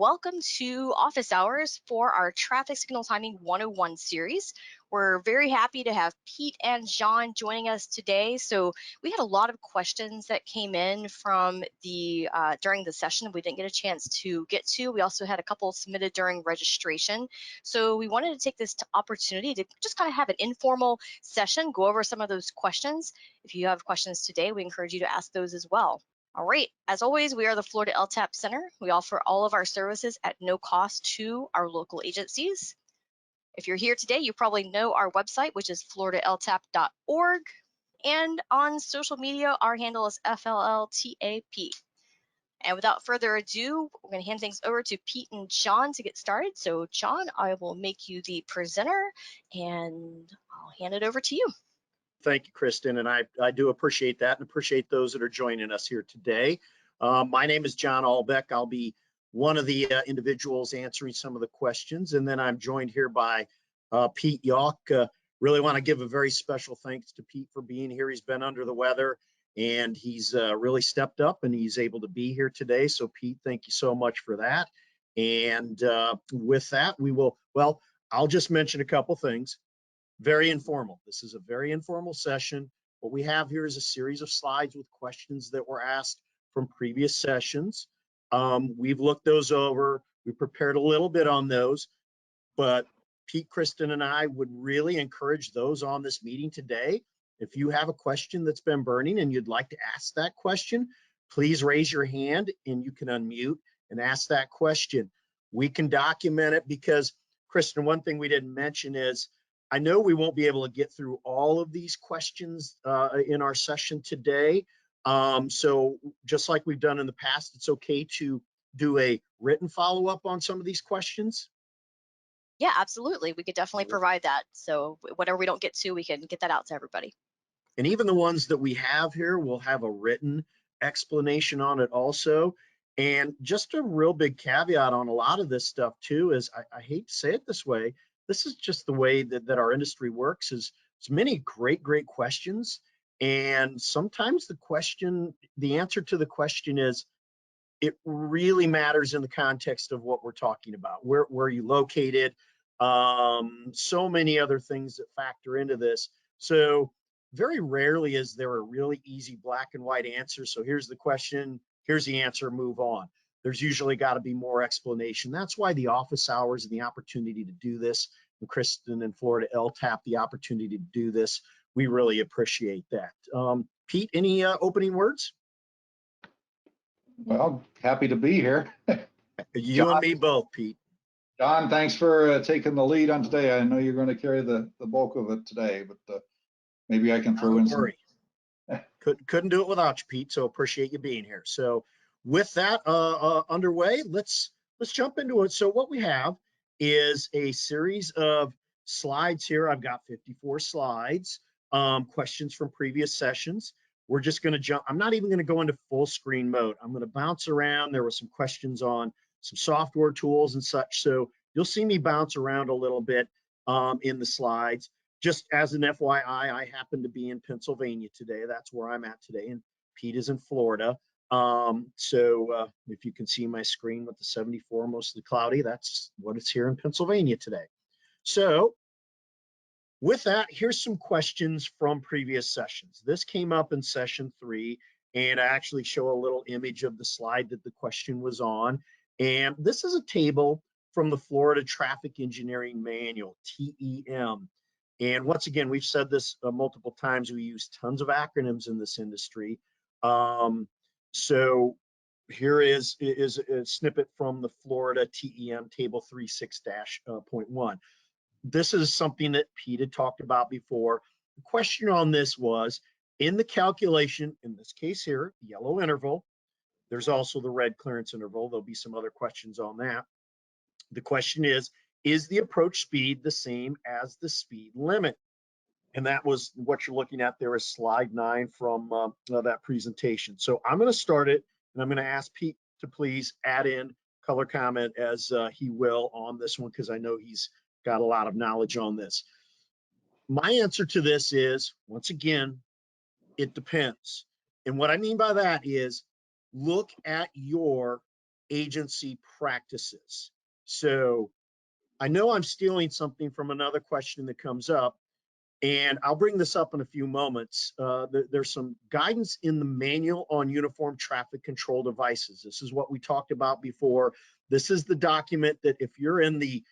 welcome to Office Hours for our Traffic Signal Timing 101 series. We're very happy to have Pete and John joining us today. So we had a lot of questions that came in from the during the session we didn't get a chance to get to. We also had a couple submitted during registration. So we wanted to take this opportunity to just kind of have an informal session, go over some of those questions. If you have questions today, we encourage you to ask those as well. All right, as always, we are the Florida LTAP Center. We offer all of our services at no cost to our local agencies. If you're here today, you probably know our website, which is floridaltap.org. And on social media, our handle is FLLTAP. And without further ado, we're going to hand things over to Pete and John to get started. So John, I will make you the presenter and I'll hand it over to you. Thank you, Kristen, and I do appreciate that and appreciate those that are joining us here today. My name is John Albeck. I'll be one of the individuals answering some of the questions, and then I'm joined here by Pete Yawk. Really want to give a very special thanks to Pete for being here. He's been under the weather, and he's really stepped up, and he's able to be here today. So, Pete, thank you so much for that. And with that, I'll just mention a couple things. Very informal. This is a very informal session. What we have here is a series of slides with questions that were asked from previous sessions. We've looked those over. We prepared a little bit on those, but Pete, Kristen, and I would really encourage those on this meeting today. If you have a question that's been burning and you'd like to ask that question, please raise your hand and you can unmute and ask that question. We can document it because, Kristen, one thing we didn't mention is I know we won't be able to get through all of these questions in our session today. So just like we've done in the past, it's okay to do a written follow-up on some of these questions? Yeah, absolutely. We could definitely provide that. So whatever we don't get to, we can get that out to everybody. And even the ones that we have here, we'll have a written explanation on it also. And just a real big caveat on a lot of this stuff too is, I hate to say it this way, this is just the way that our industry works. Is many great questions, and sometimes the answer to the question is, it really matters in the context of what we're talking about. Where are you located? So many other things that factor into this. So very rarely is there a really easy black and white answer. So here's the question, here's the answer, move on. There's usually got to be more explanation. That's why the office hours and the opportunity to do this, and Kristen and Florida LTAP, the opportunity to do this, we really appreciate that. Pete, any opening words? Well, happy to be here. You John, and me both, Pete. John, thanks for taking the lead on today. I know you're going to carry the bulk of it today, but maybe I can throw in some. Couldn't do it without you, Pete, so appreciate you being here. So with that underway, let's jump into it. So what we have is a series of slides here. I've got 54 slides, questions from previous sessions. We're just going to jump. I'm not even going to go into full screen mode. I'm going to bounce around. There were some questions on some software tools and such. So you'll see me bounce around a little bit in the slides. Just as an FYI, I happen to be in Pennsylvania today. That's where I'm at today. And Pete is in Florida. So if you can see my screen with the 74, mostly cloudy, that's what it's here in Pennsylvania today. So with that, here's some questions from previous sessions. This came up in session 3, and I actually show a little image of the slide that the question was on. And this is a table from the Florida Traffic Engineering Manual, TEM. And once again, we've said this multiple times, we use tons of acronyms in this industry. So here is a snippet from the Florida TEM table 36-.1. This is something that Pete had talked about before. The question on this was, in the calculation, in this case here, yellow interval, there's also the red clearance interval. There'll be some other questions on that. The question is the approach speed the same as the speed limit? And that was what you're looking at there is slide 9 from that presentation. So I'm going to start it, and I'm going to ask Pete to please add in color comment as he will on this one, because I know he's got a lot of knowledge on this. My answer to this is, once again, it depends. And what I mean by that is, look at your agency practices. So I know I'm stealing something from another question that comes up, and I'll bring this up in a few moments. There's some guidance in the manual on uniform traffic control devices. This is what we talked about before. This is the document that if you're in the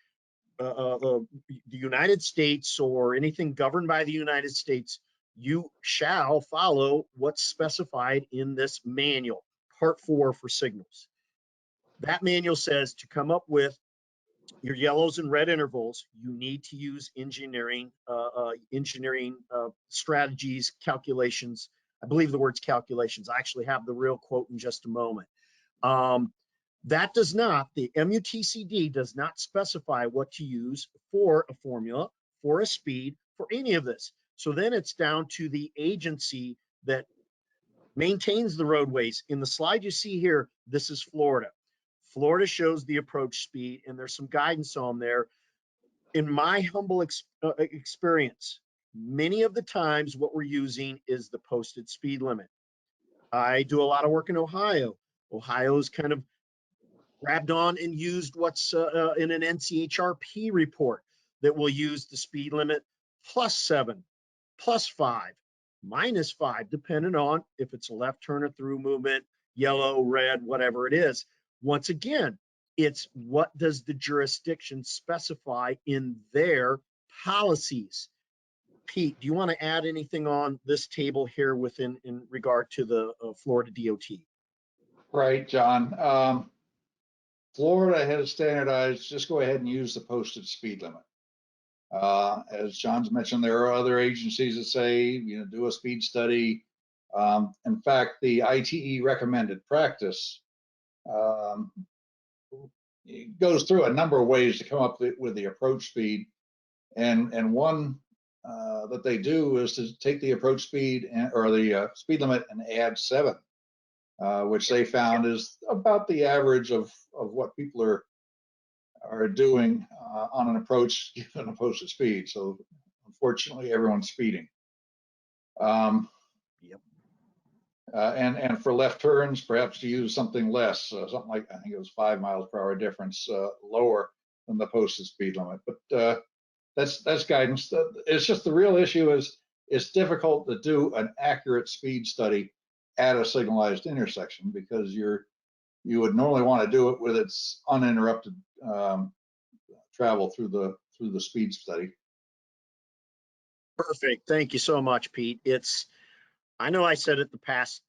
United States or anything governed by the United States, you shall follow what's specified in this manual, Part 4 for signals. That manual says to come up with your yellows and red intervals, you need to use engineering strategies, calculations. I believe the word's calculations. I actually have the real quote in just a moment. That does not, the MUTCD does not specify what to use for a formula, for a speed, for any of this. So then it's down to the agency that maintains the roadways. In the slide you see here, this is Florida. Florida shows the approach speed, and there's some guidance on there. In my humble experience, many of the times what we're using is the posted speed limit. I do a lot of work in Ohio. Ohio's kind of grabbed on and used what's in an NCHRP report that will use the speed limit +7, +5, -5, depending on if it's a left turn or through movement, yellow, red, whatever it is. Once again, it's what does the jurisdiction specify in their policies. Pete, do you want to add anything on this table here in regard to the Florida DOT? Right, John. Florida has standardized, just go ahead and use the posted speed limit. As John's mentioned, there are other agencies that say, do a speed study. In fact, the ITE recommended practice it goes through a number of ways to come up with the approach speed. And one that they do is to take the approach speed or the speed limit and add 7. Which they found is about the average of what people are doing on an approach given a posted speed. So unfortunately, everyone's speeding. Yep. And for left turns, perhaps to use something less, something like, I think it was 5 miles per hour difference lower than the posted speed limit. But that's guidance. It's just the real issue is it's difficult to do an accurate speed study at a signalized intersection because you would normally want to do it with its uninterrupted travel through the speed study. Perfect. Thank you so much, Pete. I know I said it the past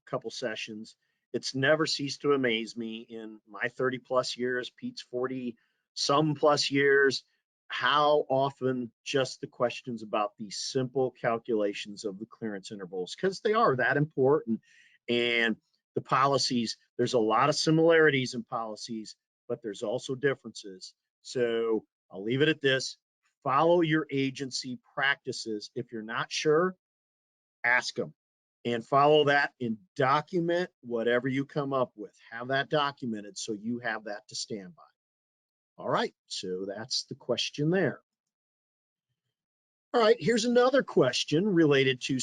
couple sessions. It's never ceased to amaze me in my 30 plus years, Pete's 40 some plus years, how often just the questions about these simple calculations of the clearance intervals, because they are that important. And the policies, there's a lot of similarities in policies, but there's also differences. So I'll leave it at this. Follow your agency practices. If you're not sure, ask them and follow that and document whatever you come up with. Have that documented so you have that to stand by. All right, so that's the question there. All right, here's another question related to,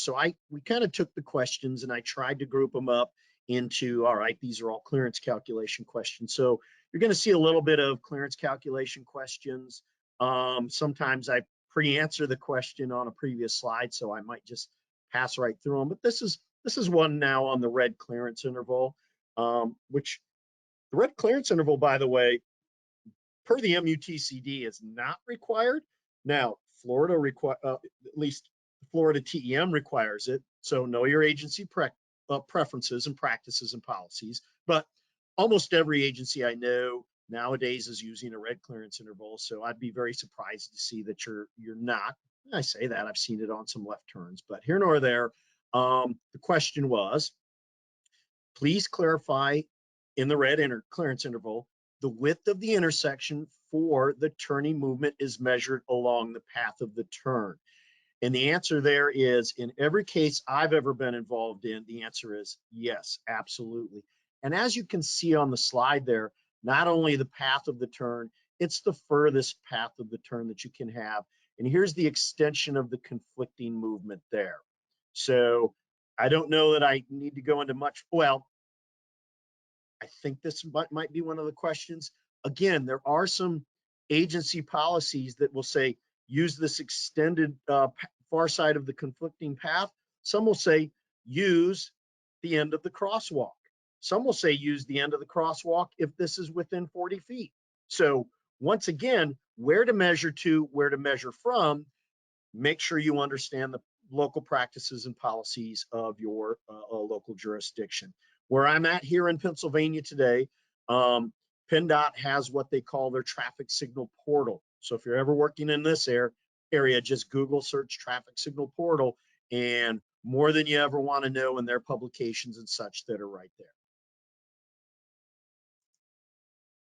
we kind of took the questions and I tried to group them up into, all right, these are all clearance calculation questions. So you're going to see a little bit of clearance calculation questions. Sometimes I pre-answer the question on a previous slide, so I might just pass right through them. But this is one now on the red clearance interval, which the red clearance interval, by the way, per the MUTCD is not required. Now, Florida at least Florida TEM requires it. So know your agency preferences and practices and policies. But almost every agency I know nowadays is using a red clearance interval. So I'd be very surprised to see that you're not. I say that, I've seen it on some left turns, but here nor there. The question was, please clarify in the red clearance interval, the width of the intersection for the turning movement is measured along the path of the turn. And the answer there is, in every case I've ever been involved in, the answer is yes, absolutely. And as you can see on the slide there, not only the path of the turn, it's the furthest path of the turn that you can have. And here's the extension of the conflicting movement there. So I don't know that I need to go into much, well, I think this might be one of the questions. Again, there are some agency policies that will say, use this extended far side of the conflicting path. Some will say, use the end of the crosswalk. Some will say, use the end of the crosswalk if this is within 40 feet. So once again, where to measure to, where to measure from, make sure you understand the local practices and policies of your local jurisdiction. Where I'm at here in Pennsylvania today, PennDOT has what they call their traffic signal portal. So if you're ever working in this area, just Google search traffic signal portal, and more than you ever want to know in their publications and such that are right there.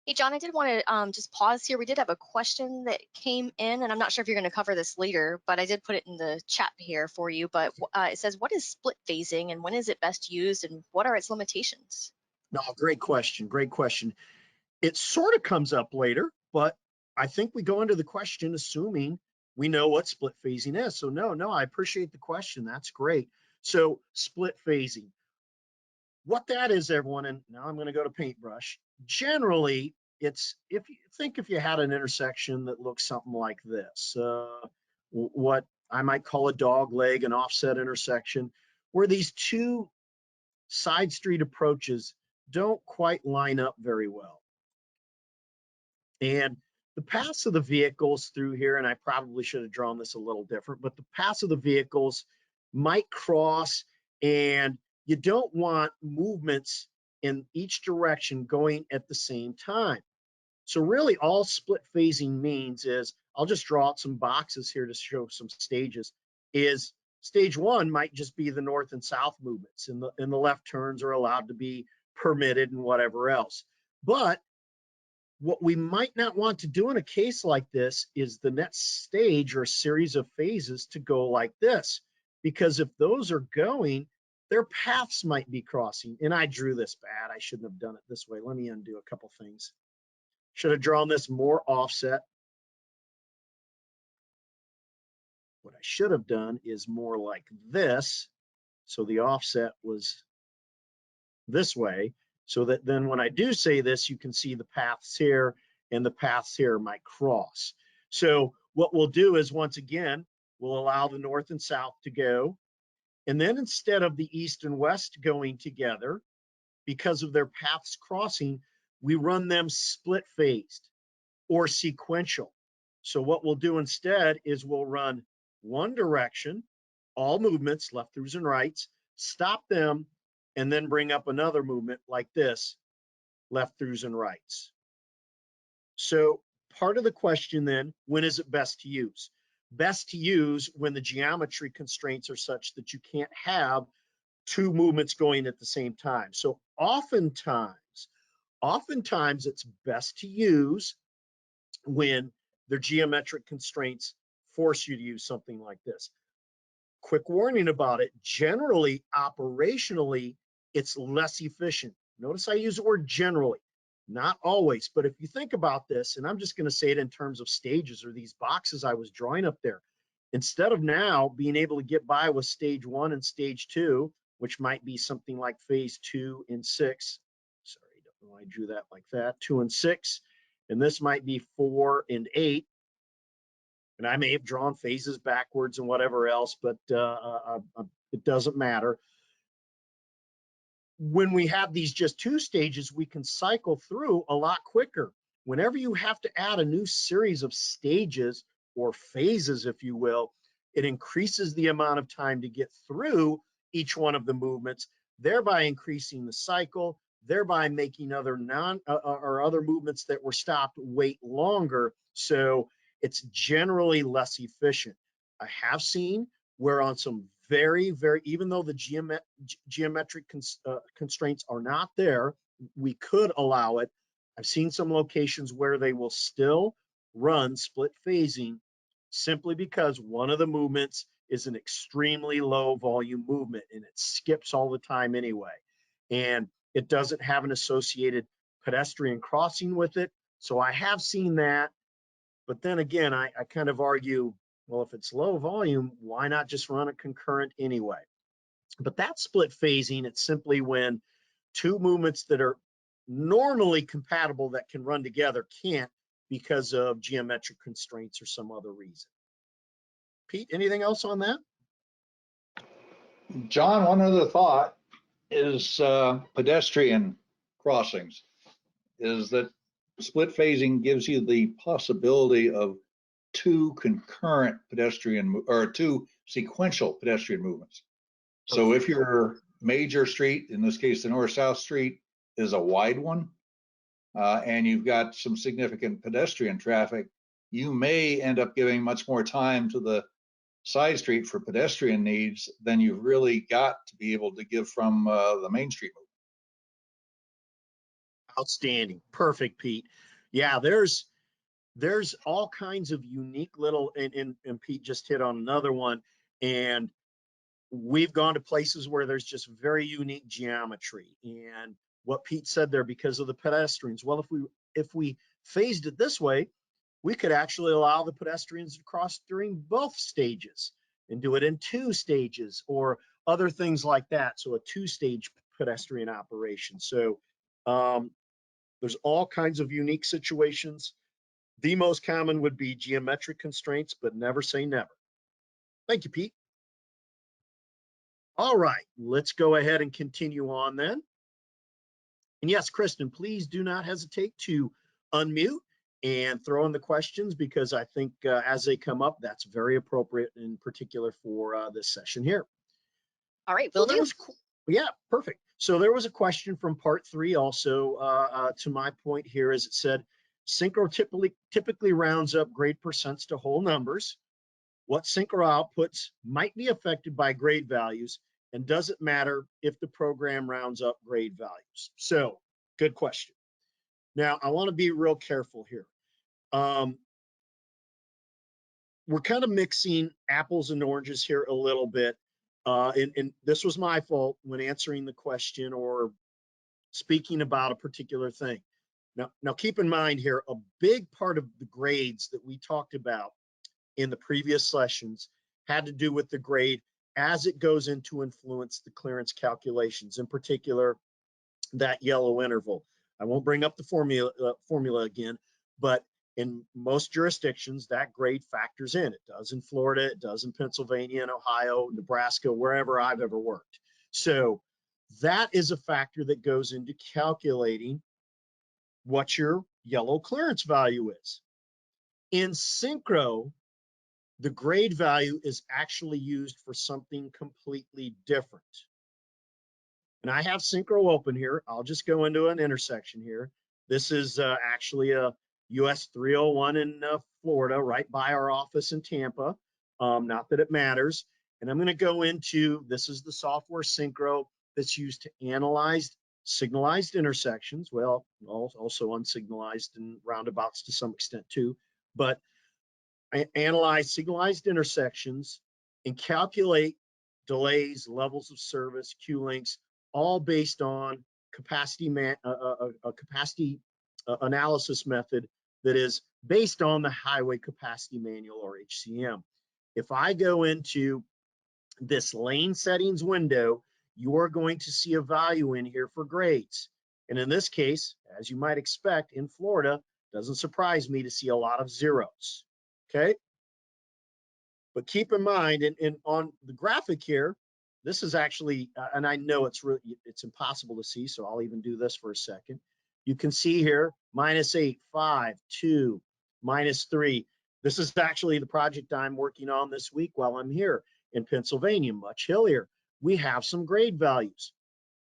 Hey, John, I did want to just pause here. We did have a question that came in, and I'm not sure if you're going to cover this later, but I did put it in the chat here for you. But it says, what is split phasing and when is it best used and what are its limitations? No, great question. Great question. It sort of comes up later, but I think we go into the question assuming we know what split phasing is. So no, I appreciate the question. That's great. So split phasing, what that is, everyone, and now I'm going to go to paintbrush. Generally, it's if you had an intersection that looks something like this, what I might call a dog leg, an offset intersection, where these two side street approaches don't quite line up very well. And the paths of the vehicles through here, and I probably should have drawn this a little different, but the paths of the vehicles might cross, and you don't want movements in each direction going at the same time. So really all split phasing means is, I'll just draw out some boxes here to show some stages, is stage one might just be the north and south movements, and the left turns are allowed to be permitted and whatever else. But what we might not want to do in a case like this is the next stage or a series of phases to go like this, because if those are going, their paths might be crossing. And I drew this bad. I shouldn't have done it this way. Let me undo a couple things. Should have drawn this more offset. What I should have done is more like this. So the offset was this way, so that then when I do say this, you can see the paths here and the paths here might cross. So what we'll do is, once again, we'll allow the north and south to go. And then instead of the east and west going together, because of their paths crossing, we run them split phased or sequential. So what we'll do instead is we'll run one direction, all movements, left throughs and rights, stop them, and then bring up another movement like this, left throughs and rights. So part of the question then, when is it best to use? Best to use when the geometry constraints are such that you can't have two movements going at the same time. So oftentimes it's best to use when their geometric constraints force you to use something like this. Quick warning about it, generally, operationally, it's less efficient. Notice I use the word generally, not always, but if you think about this, and I'm just going to say it in terms of stages or these boxes I was drawing up there, instead of now being able to get by with stage one and stage two, which might be something like phase 2 and 6, sorry, don't know why I drew that like that, 2 and 6, and this might be 4 and 8, and I may have drawn phases backwards and whatever else, but it doesn't matter. When we have these just two stages, we can cycle through a lot quicker. Whenever you have to add a new series of stages or phases, if you will, it increases the amount of time to get through each one of the movements, thereby increasing the cycle, thereby making other other movements that were stopped wait longer. So it's generally less efficient. I have seen where on some very, even though the geometric constraints are not there, we could allow it. I've seen some locations where they will still run split phasing simply because one of the movements is an extremely low volume movement and it skips all the time anyway. And it doesn't have an associated pedestrian crossing with it. So I have seen that. But then again, I kind of argue, well, if it's low volume, why not just run it concurrent anyway? But that split phasing, it's simply when two movements that are normally compatible that can run together can't because of geometric constraints or some other reason. Pete, anything else on that? John, one other thought is pedestrian crossings, is that split phasing gives you the possibility of two concurrent pedestrian or two sequential pedestrian movements. So if your major street, in this case the north-south street, is a wide one, and you've got some significant pedestrian traffic, you may end up giving much more time to the side street for pedestrian needs than you've really got to be able to give from the main street movement. Outstanding. Perfect, Pete. Yeah, there's all kinds of unique little, and Pete just hit on another one. And we've gone to places where there's just very unique geometry. And what Pete said there, because of the pedestrians, well, if we phased it this way, we could actually allow the pedestrians to cross during both stages and do it in 2 stages or other things like that. So a 2-stage pedestrian operation. So there's all kinds of unique situations. The most common would be geometric constraints, but never say never. Thank you, Pete. All right, let's go ahead and continue on then. And yes, Kristen, please do not hesitate to unmute and throw in the questions, because I think as they come up, that's very appropriate in particular for this session here. All right, will do. Yeah, perfect. So there was a question from part 3 also to my point here, as it said, Synchro typically rounds up grade percents to whole numbers. What Synchro outputs might be affected by grade values, and does it matter if the program rounds up grade values? So, good question. Now, I want to be real careful here. We're kind of mixing apples and oranges here a little bit. And this was my fault when answering the question or speaking about a particular thing. Now keep in mind here, a big part of the grades that we talked about in the previous sessions had to do with the grade as it goes in to influence the clearance calculations, in particular, that yellow interval. I won't bring up the formula again, but in most jurisdictions, that grade factors in. It does in Florida, it does in Pennsylvania and Ohio, Nebraska, wherever I've ever worked. So that is a factor that goes into calculating what your yellow clearance value is. In Synchro, the grade value is actually used for something completely different. And I have Synchro open here. I'll just go into an intersection here. This is actually a US 301 in Florida, right by our office in Tampa. Not that it matters. And I'm going to go into, this is the software Synchro that's used to analyze signalized intersections. Well, also unsignalized and roundabouts to some extent too. But I analyze signalized intersections and calculate delays, levels of service, queue lengths, all based on capacity analysis method that is based on the Highway Capacity Manual, or HCM. If I go into this lane settings window, you are going to see a value in here for grades. And in this case, as you might expect in Florida, doesn't surprise me to see a lot of zeros. Okay. But keep in mind, and on the graphic here, this is actually, and I know it's impossible to see, so I'll even do this for a second. You can see here, -8, 5, 2, -3. This is actually the project I'm working on this week while I'm here in Pennsylvania, much hillier. We have some grade values.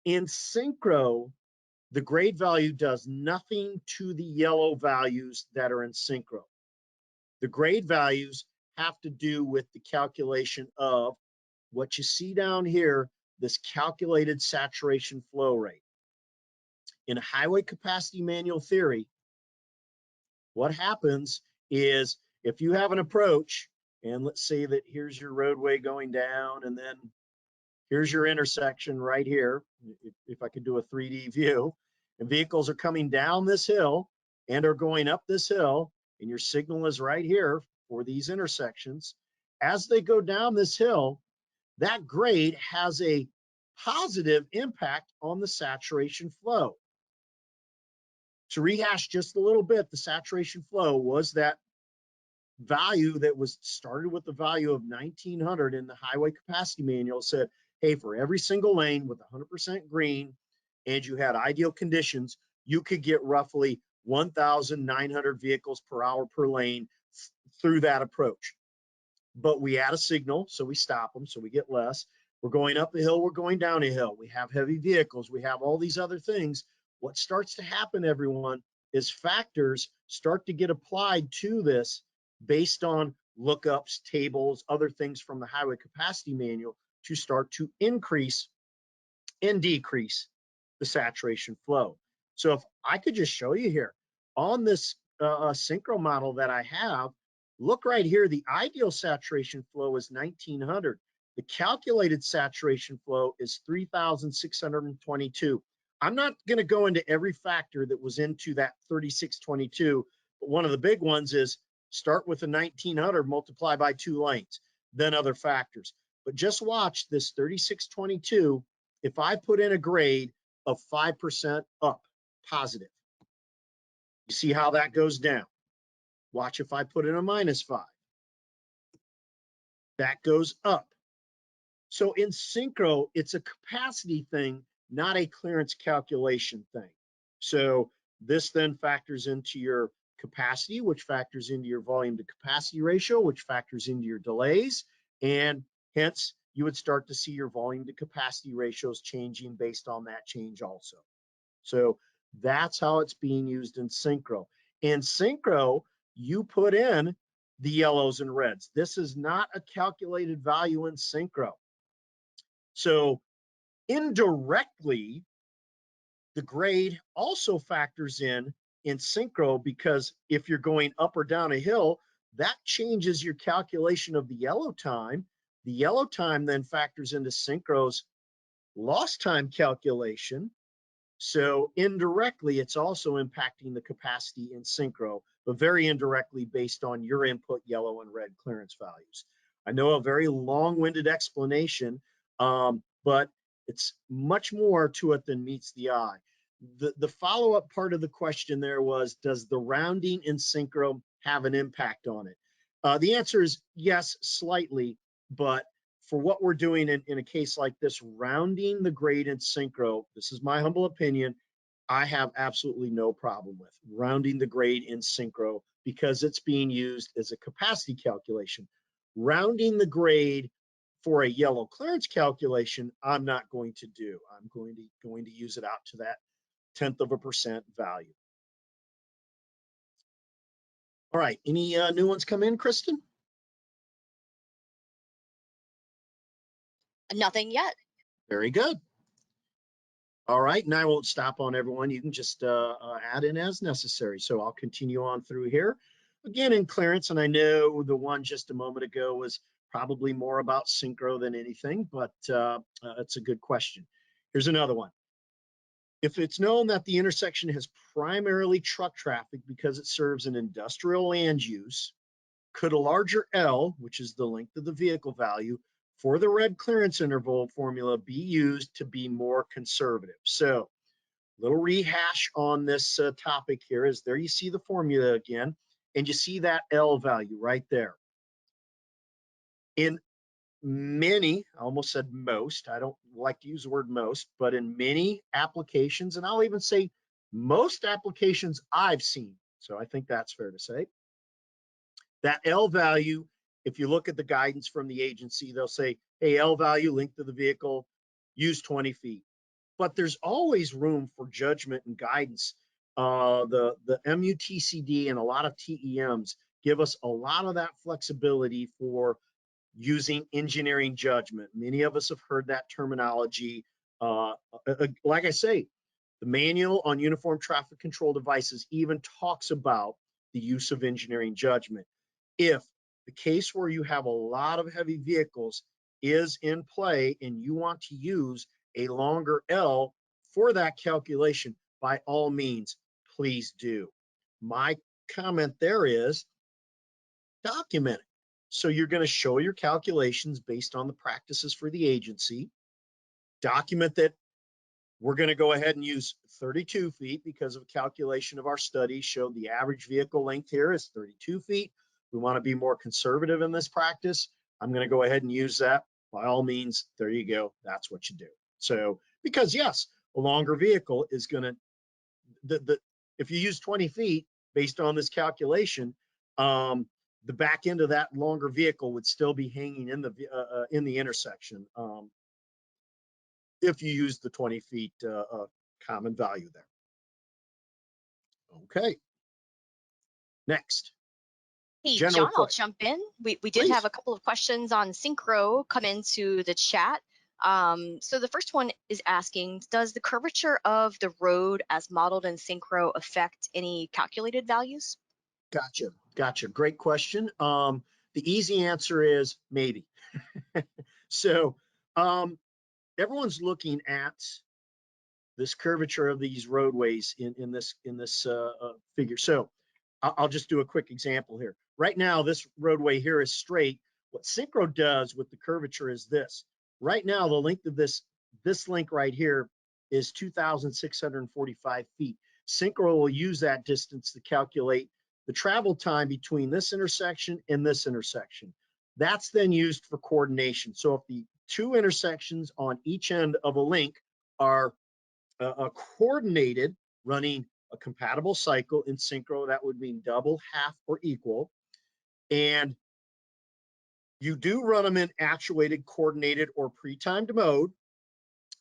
In Synchro, the grade value does nothing to the yellow values that are in Synchro. The grade values have to do with the calculation of what you see down here, this calculated saturation flow rate. In Highway Capacity Manual theory, what happens is if you have an approach, and let's say that here's your roadway going down, and then here's your intersection right here, if I could do a 3D view, and vehicles are coming down this hill and are going up this hill, and your signal is right here for these intersections. As they go down this hill, that grade has a positive impact on the saturation flow. To rehash just a little bit, the saturation flow was that value that was started with the value of 1900 in the highway capacity manual. Said, hey, for every single lane with 100% green and you had ideal conditions, you could get roughly 1,900 vehicles per hour per lane through that approach. But we add a signal, so we stop them, so we get less. We're going up a hill, we're going down a hill. We have heavy vehicles, we have all these other things. What starts to happen, everyone, is factors start to get applied to this based on lookups, tables, other things from the highway capacity manual to start to increase and decrease the saturation flow. So if I could just show you here on this synchro model that I have, look right here, the ideal saturation flow is 1900. The calculated saturation flow is 3,622. I'm not going to go into every factor that was into that 3622, but one of the big ones is start with a 1900, multiply by 2 lanes, then other factors. But just watch this 3622. If I put in a grade of 5% up, positive, you see how that goes down. Watch if I put in a -5. That goes up. So in synchro, it's a capacity thing, not a clearance calculation thing. So this then factors into your capacity, which factors into your volume to capacity ratio, which factors into your delays, and hence you would start to see your volume to capacity ratios changing based on that change also. So that's how it's being used in synchro. In synchro, you put in the yellows and reds. This is not a calculated value in synchro. So indirectly, the grade also factors in synchro, because if you're going up or down a hill, that changes your calculation of the yellow time. The yellow time then factors into synchro's lost time calculation. So indirectly, it's also impacting the capacity in synchro, but very indirectly based on your input yellow and red clearance values. I know a very long-winded explanation, but it's much more to it than meets the eye. The follow-up part of the question there was, does the rounding in synchro have an impact on it? The answer is yes, slightly, but for what we're doing in a case like this, rounding the grade in synchro, this is my humble opinion, I have absolutely no problem with rounding the grade in synchro because it's being used as a capacity calculation. Rounding the grade for a yellow clearance calculation, I'm not going to do. I'm going to use it out to that 0.1% value. All right, any new ones come in, Kristen? Nothing yet. Very good. All right, and I won't stop on everyone. You can just add in as necessary. So I'll continue on through here. Again, in clearance, and I know the one just a moment ago was probably more about synchro than anything, but it's a good question. Here's another one. If it's known that the intersection has primarily truck traffic because it serves an industrial land use, could a larger L, which is the length of the vehicle value, for the red clearance interval formula be used to be more conservative? So little rehash on this topic here is there you see the formula again, and you see that L value right there. In many, I almost said most, I don't like to use the word most, but in many applications, and I'll even say most applications I've seen, so I think that's fair to say, that L value, if you look at the guidance from the agency, they'll say, hey, L value, length of the vehicle, use 20 feet. But there's always room for judgment and guidance. The MUTCD and a lot of TEMs give us a lot of that flexibility for using engineering judgment. Many of us have heard that terminology. Like I say, the manual on uniform traffic control devices even talks about the use of engineering judgment. If the case where you have a lot of heavy vehicles is in play and you want to use a longer L for that calculation, by all means, please do. My comment there is document it. So you're going to show your calculations based on the practices for the agency. Document that We're going to go ahead and use 32 feet because of calculation of our study showed the average vehicle length here is 32 feet. We want to be more conservative in this practice. I'm going to go ahead and use that. By all means, there you go. That's what you do. So, because yes, a longer vehicle is going to, if you use 20 feet based on this calculation, the back end of that longer vehicle would still be hanging in the intersection. If you use the 20 feet common value there. Okay. Next. Hey, General John, I'll question. jump in. We did have Please. a couple of questions on Synchro come into the chat. So the first one is asking, does the curvature of the road as modeled in Synchro affect any calculated values? Gotcha. Great question. The easy answer is maybe. So everyone's looking at this curvature of these roadways in this figure. So I'll just do a quick example here. Right now, this roadway here is straight. What Synchro does with the curvature is this. Right now, the length of this link right here is 2,645 feet. Synchro will use that distance to calculate the travel time between this intersection and this intersection. That's then used for coordination. So if the two intersections on each end of a link are coordinated, running a compatible cycle in Synchro, that would mean double, half, or equal. And you do run them in actuated, coordinated, or pre-timed mode.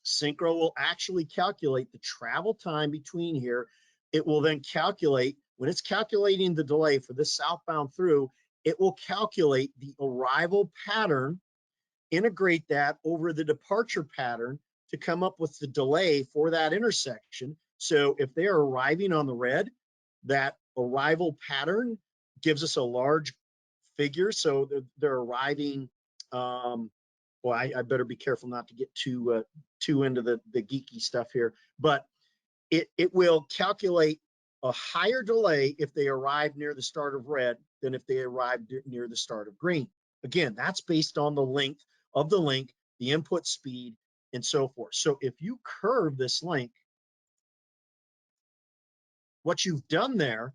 Synchro will actually calculate the travel time between here. It will then calculate, when it's calculating the delay for this southbound through, it will calculate the arrival pattern, integrate that over the departure pattern to come up with the delay for that intersection. So if they're arriving on the red, that arrival pattern gives us a large figure. So they're arriving, well, I better be careful not to get too into the geeky stuff here, but it will calculate a higher delay if they arrive near the start of red than if they arrive near the start of green. Again, that's based on the length of the link, the input speed, and so forth. So if you curve this link, what you've done there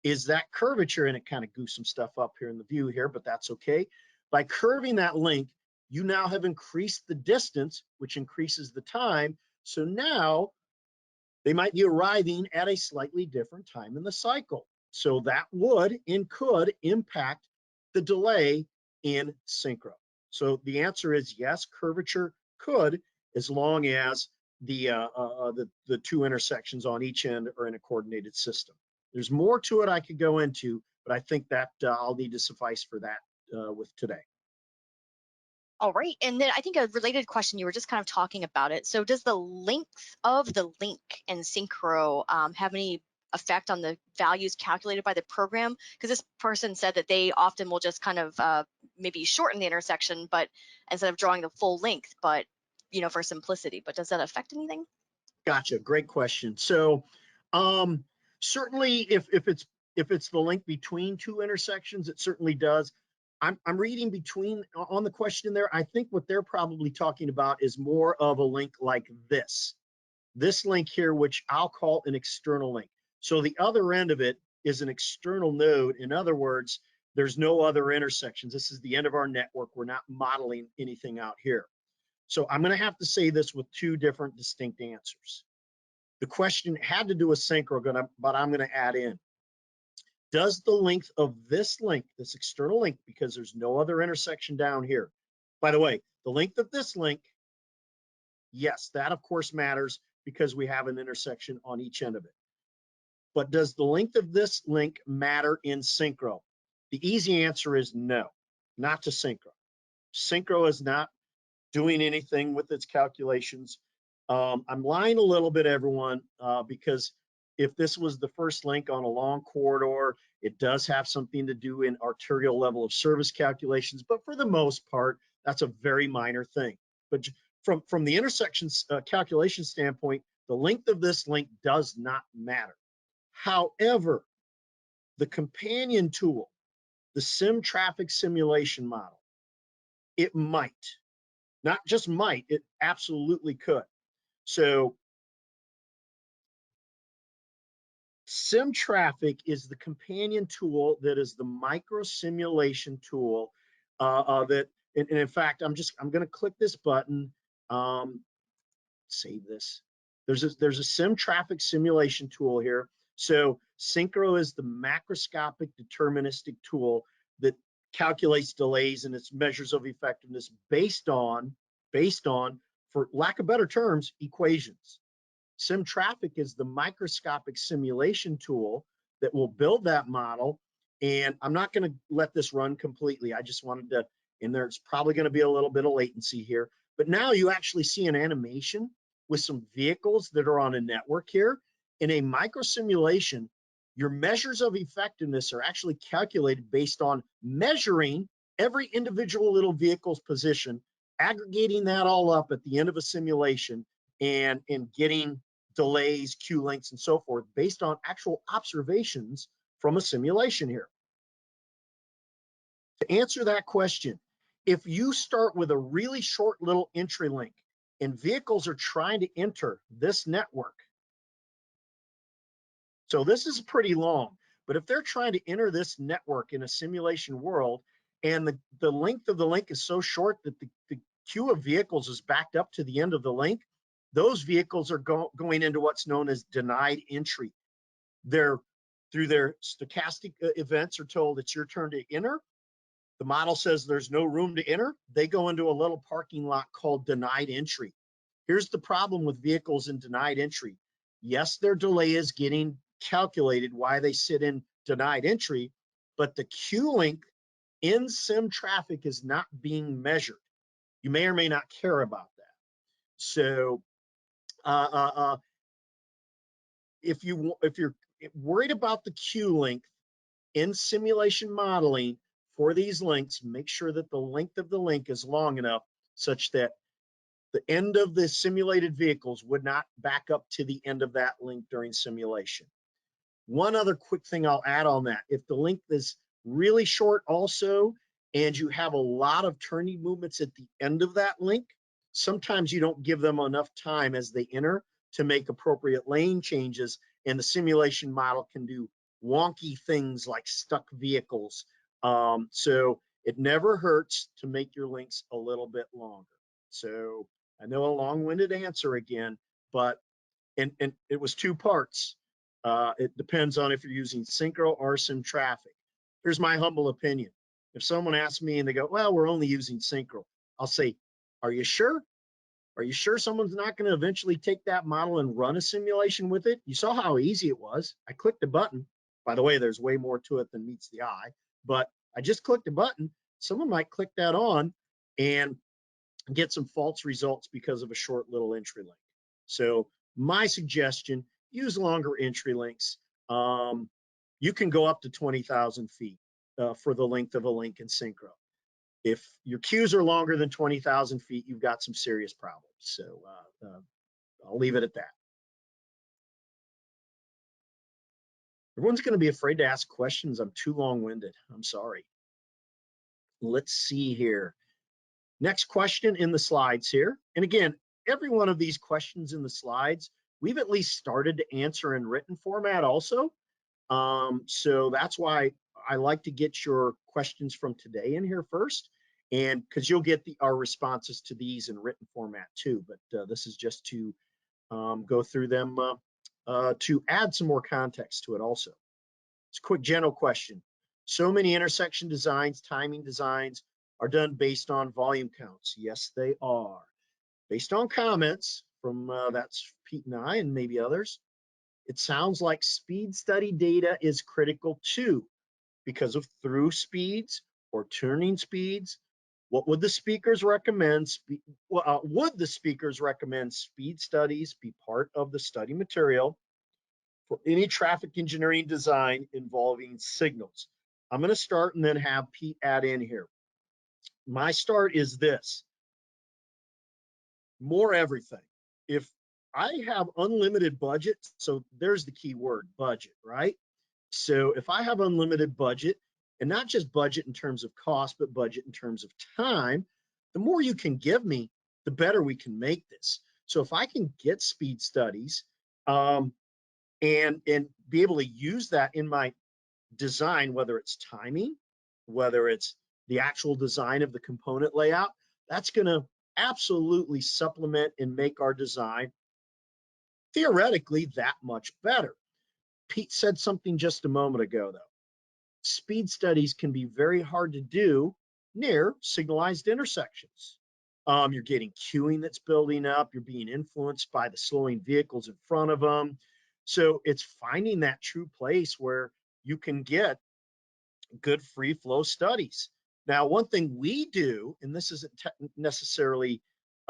is that curvature, and it kind of goosed some stuff up here in the view here, but that's okay. By curving that link, you now have increased the distance, which increases the time. So now they might be arriving at a slightly different time in the cycle. So that would and could impact the delay in Synchro. So the answer is yes, curvature could, as long as the two intersections on each end are in a coordinated system. There's more to it I could go into, but I think that I'll need to suffice for that with today. All right. And then I think a related question, you were just kind of talking about it. So does the length of the link in Synchro have any effect on the values calculated by the program? Because this person said that they often will just kind of maybe shorten the intersection, but instead of drawing the full length, but for simplicity. But does that affect anything? Gotcha. Great question. So certainly if it's the link between two intersections, it certainly does. I'm reading between on the question there. I think what they're probably talking about is more of a link like this link here, which I'll call an external link. So the other end of it is an external node. In other words, there's no other intersections. This is the end of our network. We're not modeling anything out here. So I'm going to have to say this with two different distinct answers. The question had to do with Synchro, but I'm going to add in. Does the length of this link, this external link, because there's no other intersection down here. By the way, the length of this link, yes, that of course matters because we have an intersection on each end of it. But does the length of this link matter in Synchro? The easy answer is no, not to Synchro. Synchro is not doing anything with its calculations. I'm lying a little bit, everyone, because if this was the first link on a long corridor, it does have something to do in arterial level of service calculations, but for the most part, that's a very minor thing. But from the intersections calculation standpoint, the length of this link does not matter. However, the companion tool, the sim traffic simulation model, it might. Not just might, it absolutely could. So SimTraffic is the companion tool that is the micro simulation tool and in fact, I'm going to click this button, save this. There's a SimTraffic simulation tool here. So Synchro is the macroscopic deterministic tool that calculates delays and its measures of effectiveness based on, for lack of better terms, equations. SimTraffic is the microscopic simulation tool that will build that model. And I'm not going to let this run completely. I just wanted to, and there's probably going to be a little bit of latency here. But now you actually see an animation with some vehicles that are on a network here. In a micro simulation, your measures of effectiveness are actually calculated based on measuring every individual little vehicle's position, aggregating that all up at the end of a simulation, and getting delays, queue lengths, and so forth based on actual observations from a simulation here. To answer that question, if you start with a really short little entry link and vehicles are trying to enter this network, so this is pretty long, but if they're trying to enter this network in a simulation world and the length of the link is so short that the queue of vehicles is backed up to the end of the link, those vehicles are going into what's known as denied entry. They're, through their stochastic events, are told it's your turn to enter. The model says there's no room to enter. They go into a little parking lot called denied entry. Here's the problem with vehicles in denied entry. Yes, their delay is getting calculated why they sit in denied entry, but the queue length in SimTraffic is not being measured. You may or may not care about that. So if you're worried about the queue length in simulation modeling for these links, make sure that the length of the link is long enough such that the end of the simulated vehicles would not back up to the end of that link during simulation. One other quick thing I'll add on that, if the link is really short also, and you have a lot of turning movements at the end of that link, sometimes you don't give them enough time as they enter to make appropriate lane changes, and the simulation model can do wonky things like stuck vehicles. So it never hurts to make your links a little bit longer. So I know a long-winded answer again, but and it was two parts. It depends on if you're using Synchro or SimTraffic. Here's my humble opinion. If someone asks me and they go, well, we're only using Synchro, I'll say, are you sure? Are you sure someone's not going to eventually take that model and run a simulation with it? You saw how easy it was. I clicked a button. By the way, there's way more to it than meets the eye, but I just clicked a button. Someone might click that on and get some false results because of a short little entry link. So my suggestion, use longer entry links. You can go up to 20,000 feet for the length of a link in Synchro. If your queues are longer than 20,000 feet, you've got some serious problems. So I'll leave it at that. Everyone's going to be afraid to ask questions. I'm too long-winded. I'm sorry. Let's see here. Next question in the slides here. And again, every one of these questions in the slides, we've at least started to answer in written format also. So that's why I like to get your questions from today in here first, and because you'll get our responses to these in written format too. But this is just to go through them to add some more context to it also. It's a quick general question. So many intersection designs, timing designs are done based on volume counts. Yes, they are. Based on comments from that's Pete and I and maybe others, it sounds like speed study data is critical too because of through speeds or turning speeds. What would the speakers recommend? Would the speakers recommend speed studies be part of the study material for any traffic engineering design involving signals? I'm going to start and then have Pete add in here. My start is this: more everything. If I have unlimited budget, so there's the key word, budget, right? So if I have unlimited budget, and not just budget in terms of cost, but budget in terms of time, the more you can give me, the better we can make this. So if I can get speed studies, and be able to use that in my design, whether it's timing, whether it's the actual design of the component layout. That's going to absolutely supplement and make our design theoretically that much better. Pete said something just a moment ago, though. Speed studies can be very hard to do near signalized intersections. You're getting queuing that's building up. You're being influenced by the slowing vehicles in front of them. So it's finding that true place where you can get good free flow studies. Now, one thing we do, and this isn't necessarily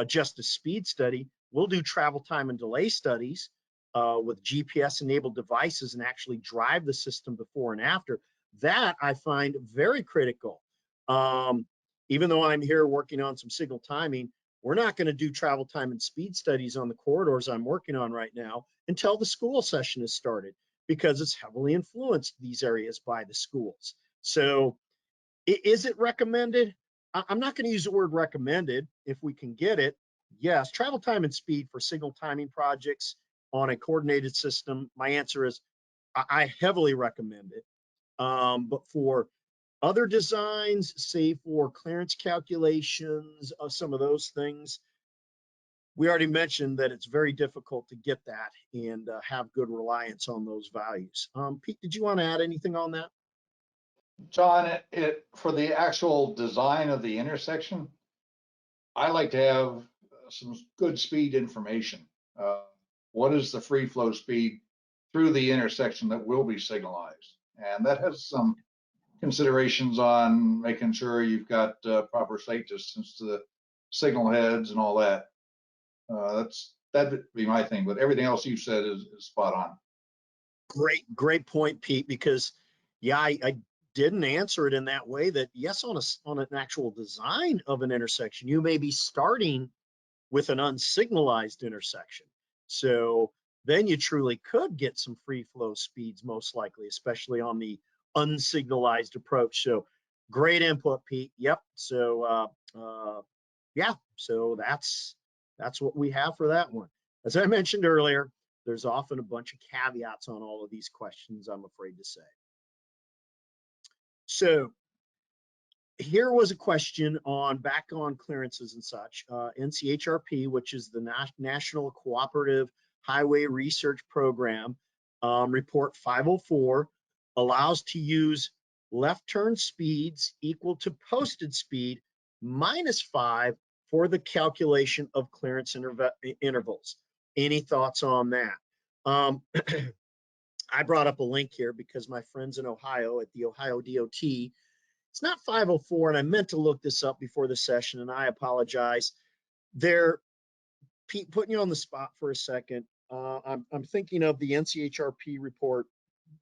just a speed study, we'll do travel time and delay studies with GPS enabled devices and actually drive the system before and after. That I find very critical. Even though I'm here working on some signal timing, we're not going to do travel time and speed studies on the corridors I'm working on right now until the school session has started, because it's heavily influenced these areas by the schools. So is it recommended? I'm not going to use the word recommended. If we can get it, yes. Travel time and speed for signal timing projects on a coordinated system, my answer is I heavily recommend it. But for other designs, say for clearance calculations, some of those things, we already mentioned that it's very difficult to get that and have good reliance on those values. Pete, did you want to add anything on that? John, for the actual design of the intersection, I like to have some good speed information. What is the free flow speed through the intersection that will be signalized? And that has some considerations on making sure you've got proper sight distance to the signal heads and all that. That'd be my thing, but everything else you said is spot on. Great point, Pete, because yeah, I didn't answer it in that way. That yes, on an actual design of an intersection, you may be starting with an unsignalized intersection. So then you truly could get some free flow speeds, most likely, especially on the unsignalized approach. So great input, Pete. Yep. So yeah, so that's what we have for that one. As I mentioned earlier, there's often a bunch of caveats on all of these questions, I'm afraid to say. So here was a question back on clearances and such. NCHRP, which is the National Cooperative Highway Research Program, report 504 allows to use left turn speeds equal to posted speed -5 for the calculation of clearance intervals. Any thoughts on that? I brought up a link here because my friends in Ohio at the Ohio DOT, it's not 504, and I meant to look this up before the session, and I apologize. They're putting you on the spot for a second. I'm thinking of the NCHRP report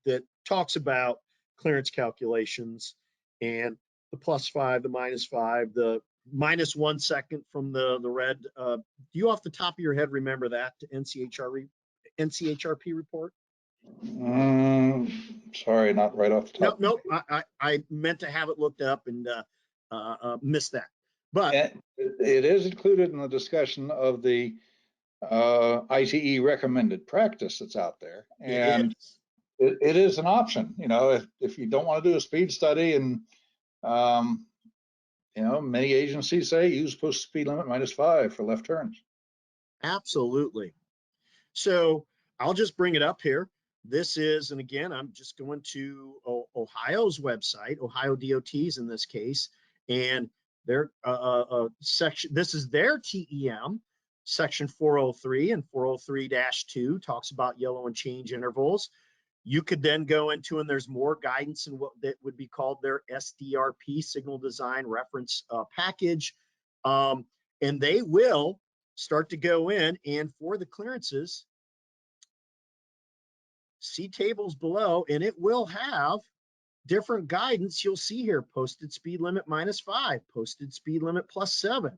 that talks about clearance calculations and the +5, the -5, the -1 second from the red. Do you off the top of your head remember that NCHRP report? Sorry, not right off the top. Nope. I meant to have it looked up and missed that. But it is included in the discussion of the ITE recommended practice that's out there, and it is an option. You know, if you don't want to do a speed study, and you know, many agencies say use post speed limit -5 for left turns. Absolutely. So I'll just bring it up here. This is, and again, I'm just going to Ohio's website, Ohio DOT's in this case, and their section, this is their TEM, section 403 and 403-2 talks about yellow and change intervals. You could then go into, and there's more guidance in what that would be called their SDRP, signal design reference package. And they will start to go in, and for the clearances, see tables below, and it will have different guidance. You'll see here, posted speed limit -5, posted speed limit +7.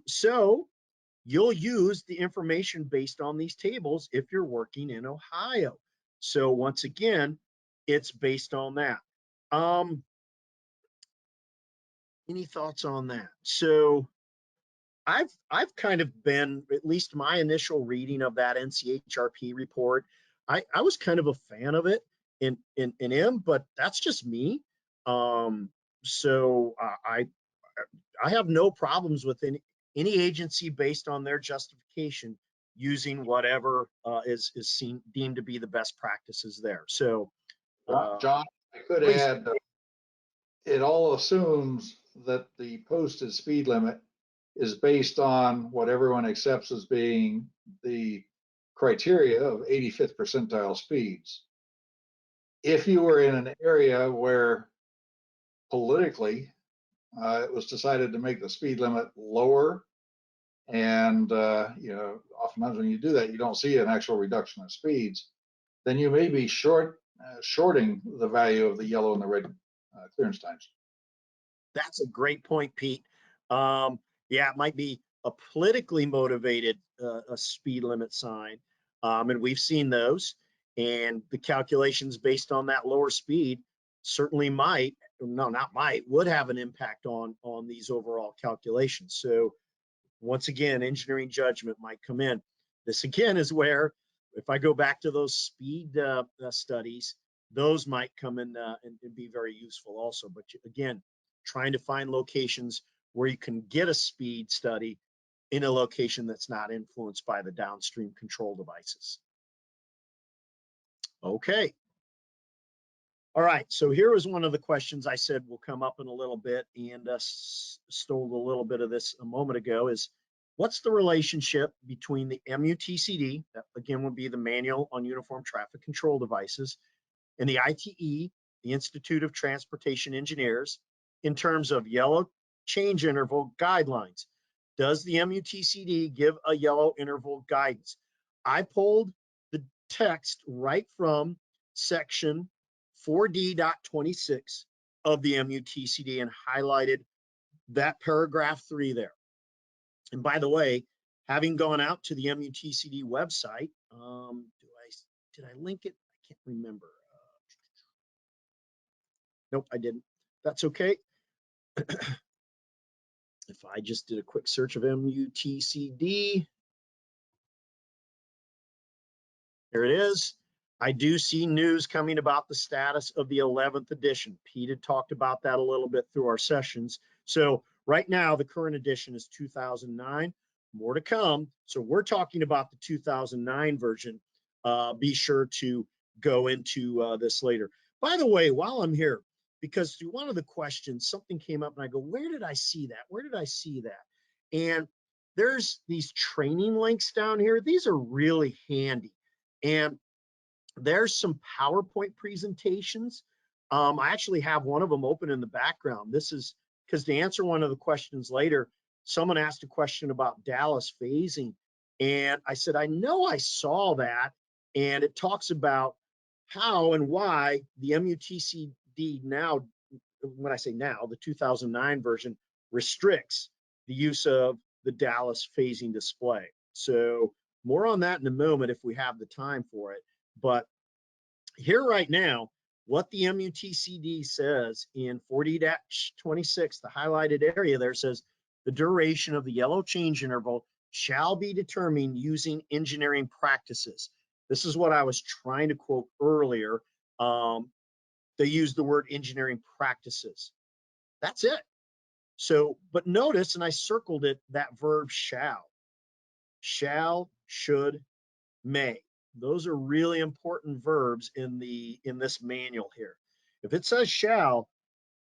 So you'll use the information based on these tables if you're working in Ohio. So once again, it's based on that. Any thoughts on that? So I've kind of been, at least my initial reading of that NCHRP report, I was kind of a fan of it in M, but that's just me. So I have no problems with any agency based on their justification using whatever is deemed to be the best practices there. So John, I could please. add, it all assumes that the posted speed limit is based on what everyone accepts as being the criteria of 85th percentile speeds. If you were in an area where politically it was decided to make the speed limit lower, and oftentimes when you do that, you don't see an actual reduction in speeds, then you may be shorting the value of the yellow and the red clearance times. That's a great point, Pete. Yeah, it might be a politically motivated a speed limit sign, and we've seen those. And the calculations based on that lower speed certainly might, no, not might, would have an impact on these overall calculations. So once again, engineering judgment might come in. This again is where, if I go back to those speed studies, those might come in and be very useful also. But again, trying to find locations where you can get a speed study in a location that's not influenced by the downstream control devices. Okay. All right, so here was one of the questions I said will come up in a little bit, and stole a little bit of this a moment ago, is what's the relationship between the MUTCD, that again would be the Manual on Uniform Traffic Control Devices, and the ITE, the Institute of Transportation Engineers, in terms of yellow change interval guidelines? Does the MUTCD give a yellow interval guidance? I pulled the text right from section 4D.26 of the MUTCD and highlighted that paragraph 3 there. And by the way, having gone out to the MUTCD website, did I link it? I can't remember. Nope, I didn't. That's okay. If I just did a quick search of MUTCD, there it is. I do see news coming about the status of the 11th edition. Pete had talked about that a little bit through our sessions. So right now, the current edition is 2009. More to come. So we're talking about the 2009 version. Be sure to go into this later. By the way, while I'm here, because through one of the questions, something came up and I go, where did I see that? Where did I see that? And there's these training links down here. These are really handy. And there's some PowerPoint presentations. I actually have one of them open in the background. This is because to answer one of the questions later, someone asked a question about Dallas phasing. And I said, I know I saw that. And it talks about how and why the MUTCD now, when I say now, the 2009 version restricts the use of the Dallas phasing display. So more on that in a moment if we have the time for it. But here right now, what the MUTCD says in 4D-26, the highlighted area there says, the duration of the yellow change interval shall be determined using engineering practices. This is what I was trying to quote earlier. They use the word engineering practices. That's it. So, but notice, and I circled it, that verb shall, should, may. Those are really important verbs in this manual here. If it says shall,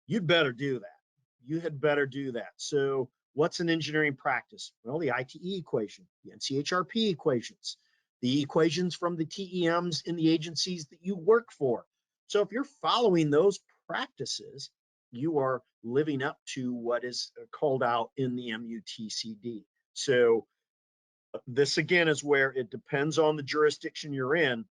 you'd better do that. You had better do that. So what's an engineering practice? Well, the ITE equation, the NCHRP equations, the equations from the TEMs in the agencies that you work for. So if you're following those practices, you are living up to what is called out in the MUTCD. So this again is where it depends on the jurisdiction you're in.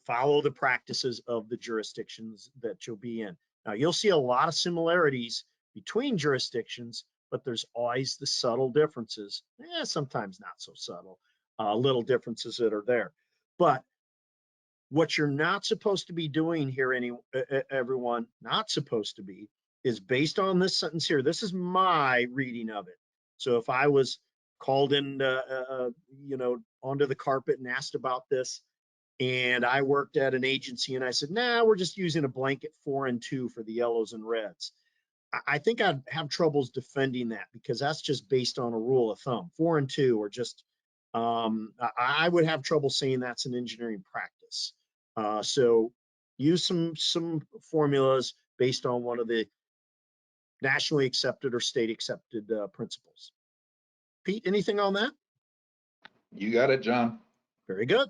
Follow the practices of the jurisdictions that you'll be in. Now, you'll see a lot of similarities between jurisdictions, but there's always the subtle differences. Sometimes not so subtle, little differences that are there. But what you're not supposed to be doing here, everyone, not supposed to be, is based on this sentence here. This is my reading of it. So if I was called in, onto the carpet and asked about this, And I worked at an agency and I said, nah, we're just using a blanket 4 and 2 for the yellows and reds. I think I'd have troubles defending that because that's just based on a rule of thumb. 4 and 2 are just, I would have trouble saying that's an engineering practice. So use some formulas based on one of the nationally accepted or state accepted principles. Pete, anything on that? You got it, John. Very good.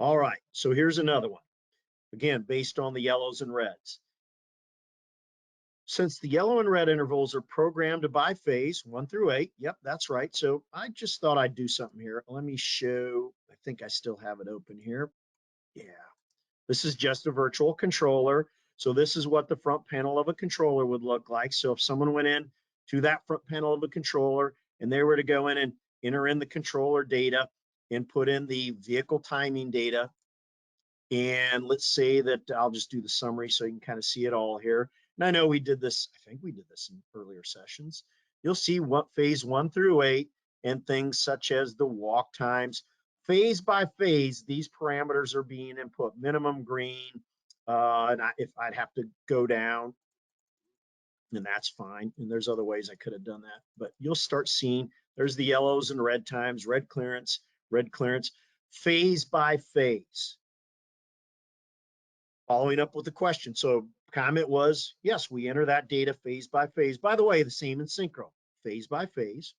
All right, so here's another one. Again, based on the yellows and reds. Since the yellow and red intervals are programmed by phase 1 through 8, yep, that's right. So I just thought I'd do something here. Let me show, I think I still have it open here. Yeah, this is just a virtual controller. So this is what the front panel of a controller would look like. So if someone went in to that front panel of a controller and they were to go in and enter in the controller data and put in the vehicle timing data, and let's say that I'll just do the summary so you can kind of see it all here. And I know we did this, I think we did this in earlier sessions. You'll see what phase 1 through 8 and things such as the walk times. Phase by phase, these parameters are being input. Minimum green, and if I'd have to go down, and that's fine. And there's other ways I could have done that. But you'll start seeing there's the yellows and red times, red clearance, phase by phase. Following up with the question. So comment was, yes, we enter that data phase by phase. By the way, the same in synchro, phase by phase.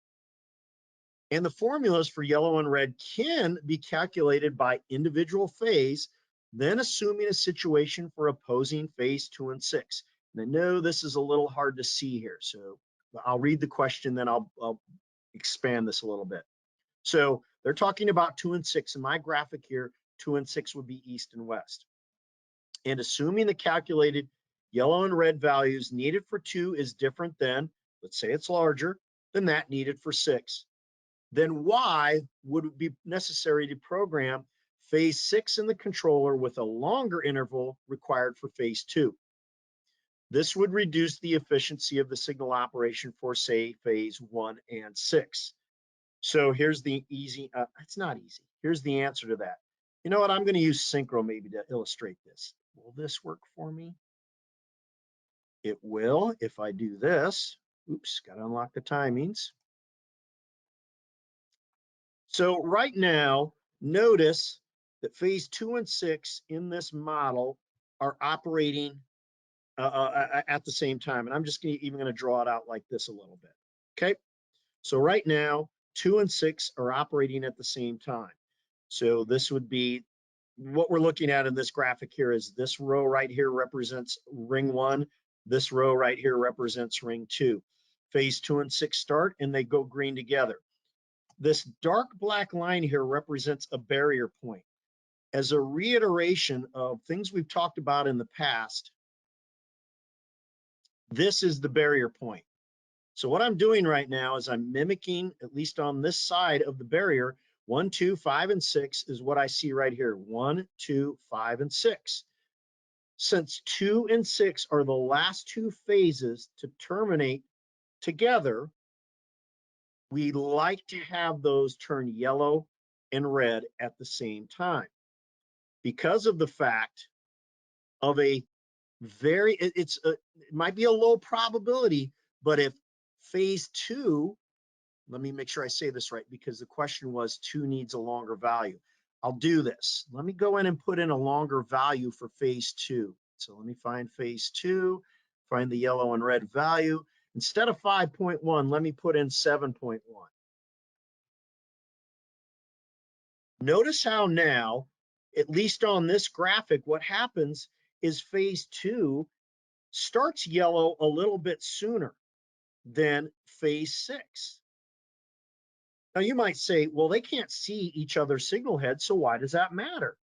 And the formulas for yellow and red can be calculated by individual phase, then assuming a situation for opposing phase 2 and 6. And I know this is a little hard to see here, so I'll read the question, then I'll expand this a little bit. So they're talking about 2 and 6. In my graphic here, 2 and 6 would be east and west. And assuming the calculated yellow and red values needed for 2 is different than, let's say it's larger, than that needed for 6, then why would it be necessary to program phase 6 in the controller with a longer interval required for phase 2? This would reduce the efficiency of the signal operation for, say, phase 1 and 6. So here's the easy, it's not easy. Here's the answer to that. You know what? I'm going to use synchro maybe to illustrate this. Will this work for me? It will if I do this. Oops, got to unlock the timings. So right now, notice that phase 2 and 6 in this model are operating at the same time. And I'm just even going to draw it out like this a little bit. Okay. So right now, 2 and 6 are operating at the same time. So this would be what we're looking at in this graphic here is this row right here represents ring 1. This row right here represents ring 2. Phase 2 and 6 start and they go green together. This dark black line here represents a barrier point. As a reiteration of things we've talked about in the past, this is the barrier point. So what I'm doing right now is I'm mimicking, at least on this side of the barrier, 1, 2, 5, and 6 is what I see right here. 1, 2, 5, and 6. Since 2 and 6 are the last 2 phases to terminate together, we like to have those turn yellow and red at the same time because of the fact of a very, it might be a low probability, but if phase 2, let me make sure I say this right because the question was 2 needs a longer value. I'll do this. Let me go in and put in a longer value for phase 2. So let me find phase 2, find the yellow and red value. Instead of 5.1, let me put in 7.1. Notice how now, at least on this graphic, what happens is phase 2 starts yellow a little bit sooner than phase 6. Now you might say, well, they can't see each other's signal heads, so why does that matter?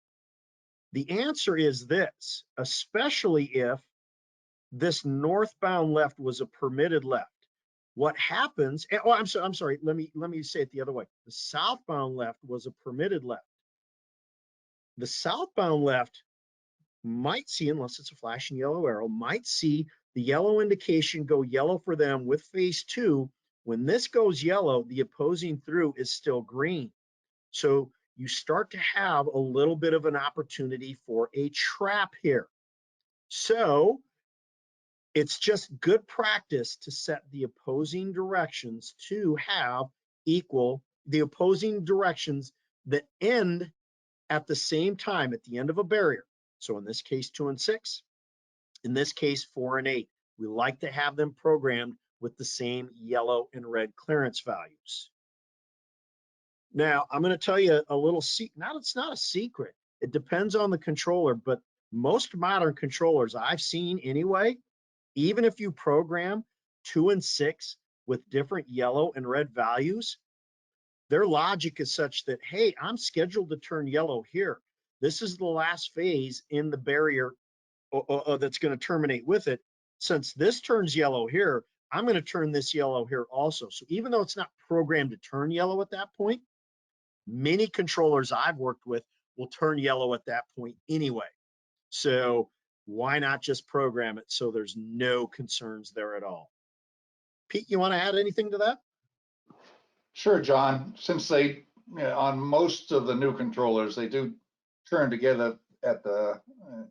The answer is this, especially if this northbound left was a permitted left. What happens, oh, I'm sorry, let me say it the other way. The southbound left was a permitted left. The southbound left might see, unless it's a flashing yellow arrow, might see the yellow indication go yellow for them with phase 2. When this goes yellow, the opposing through is still green. So you start to have a little bit of an opportunity for a trap here. So it's just good practice to set the opposing directions to have equal the opposing directions that end at the same time at the end of a barrier. So in this case, 2 and 6. In this case, 4 and 8. We like to have them programmed with the same yellow and red clearance values. Now, I'm going to tell you a little secret. Now, it's not a secret. It depends on the controller, but most modern controllers I've seen anyway, even if you program 2 and 6 with different yellow and red values, their logic is such that, hey, I'm scheduled to turn yellow here. This is the last phase in the barrier that's going to terminate with it. Since this turns yellow here, I'm going to turn this yellow here also. So even though it's not programmed to turn yellow at that point, many controllers I've worked with will turn yellow at that point anyway. So why not just program it so there's no concerns there at all? Pete, you want to add anything to that? Sure, John. Since they, on most of the new controllers, they do turn together at the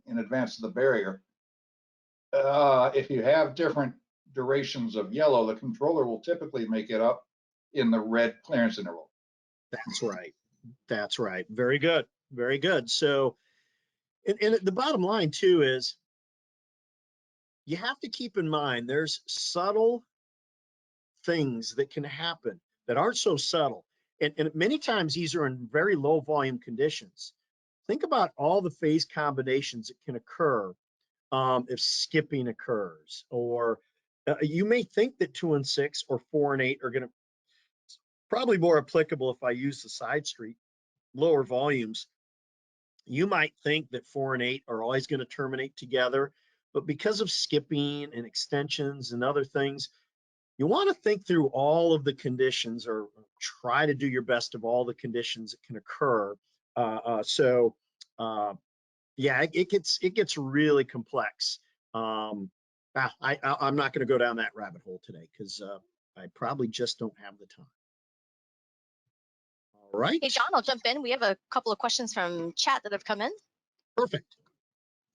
in advance of the barrier. If you have different durations of yellow, the controller will typically make it up in the red clearance interval. That's right. That's right. Very good. Very good. So, and the bottom line too is you have to keep in mind there's subtle things that can happen that aren't so subtle. And many times these are in very low volume conditions. Think about all the phase combinations that can occur if skipping occurs, or you may think that 2 and 6 or 4 and 8 are going to probably more applicable if I use the side street, lower volumes. You might think that 4 and 8 are always going to terminate together, but because of skipping and extensions and other things, you want to think through all of the conditions or try to do your best of all the conditions that can occur. Yeah, it gets really complex. I'm not going to go down that rabbit hole today because I probably just don't have the time. All right. Hey, John, I'll jump in. We have a couple of questions from chat that have come in. Perfect.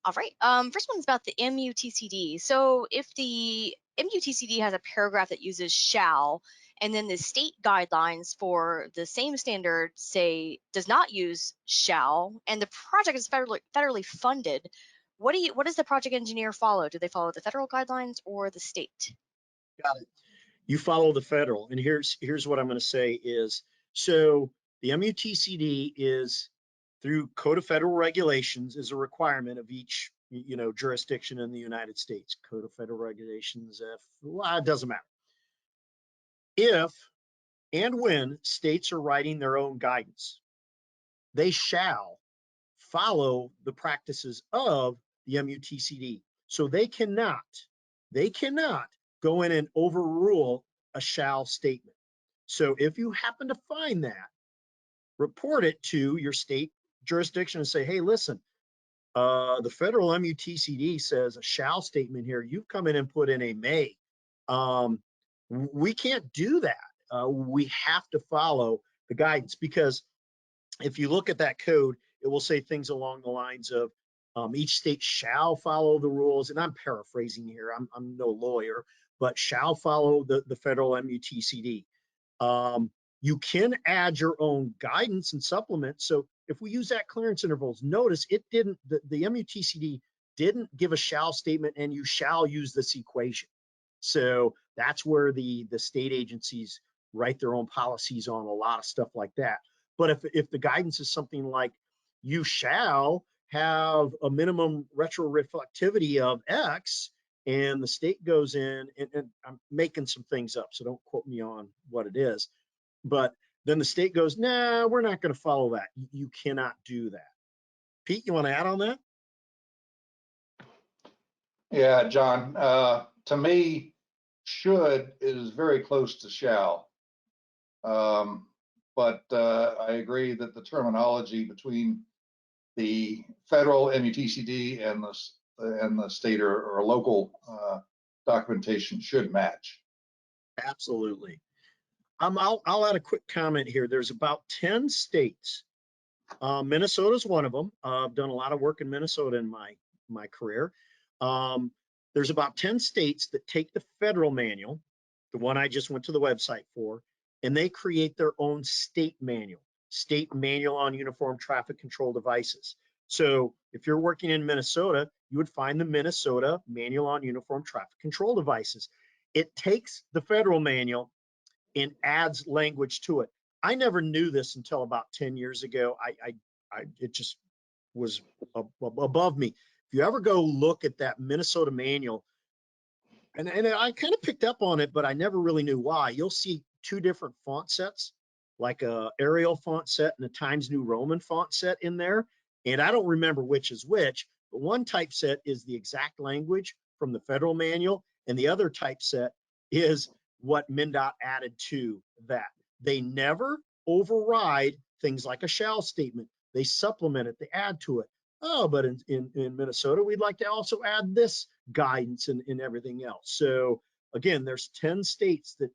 All right. First one's about the MUTCD. So if the MUTCD has a paragraph that uses shall, and then the state guidelines for the same standard say does not use shall, and the project is federally funded, what does the project engineer follow? Do they follow the federal guidelines or the state? Got it. You follow the federal, and here's what I'm going to say is, so the MUTCD is through Code of Federal Regulations is a requirement of each jurisdiction in the United States. Code of Federal Regulations, well, it doesn't matter. If and when states are writing their own guidance, they shall follow the practices of the MUTCD. So they cannot go in and overrule a shall statement. So if you happen to find that, report it to your state jurisdiction and say, hey, listen, the federal MUTCD says a shall statement here. You've come in and put in a may. We can't do that. We have to follow the guidance, because if you look at that code, it will say things along the lines of each state shall follow the rules. And I'm paraphrasing here. I'm no lawyer, but shall follow the federal MUTCD. You can add your own guidance and supplement. So if we use that clearance intervals, notice it didn't, the MUTCD didn't give a shall statement and you shall use this equation. So that's where the state agencies write their own policies on a lot of stuff like that. But if the guidance is something like you shall have a minimum retroreflectivity of X, and the state goes in, and I'm making some things up, so don't quote me on what it is, but then the state goes, nah, we're not going to follow that. You cannot do that. Pete, you want to add on that? Yeah, John, to me, should is very close to shall. But I agree that the terminology between the federal MUTCD and the state or local documentation should match. Absolutely. I'll add a quick comment here. There's about 10 states Minnesota's one of them. I've done a lot of work in Minnesota in my career. There's about 10 states that take the federal manual, the one I just went to the website for, and they create their own state manual on uniform traffic control devices. So if you're working in Minnesota, you would find the Minnesota Manual on Uniform Traffic Control Devices. It takes the federal manual and adds language to it. I never knew this until about 10 years ago. It just was above me. If you ever go look at that Minnesota manual, and I kind of picked up on it, but I never really knew why. You'll see two different font sets, like a Arial font set and a Times New Roman font set in there. And I don't remember which is which, but one typeset is the exact language from the federal manual, and the other typeset is what MnDOT added to that. They never override things like a shall statement. They supplement it, they add to it. Oh, but in Minnesota, we'd like to also add this guidance and everything else. So again, there's 10 states that,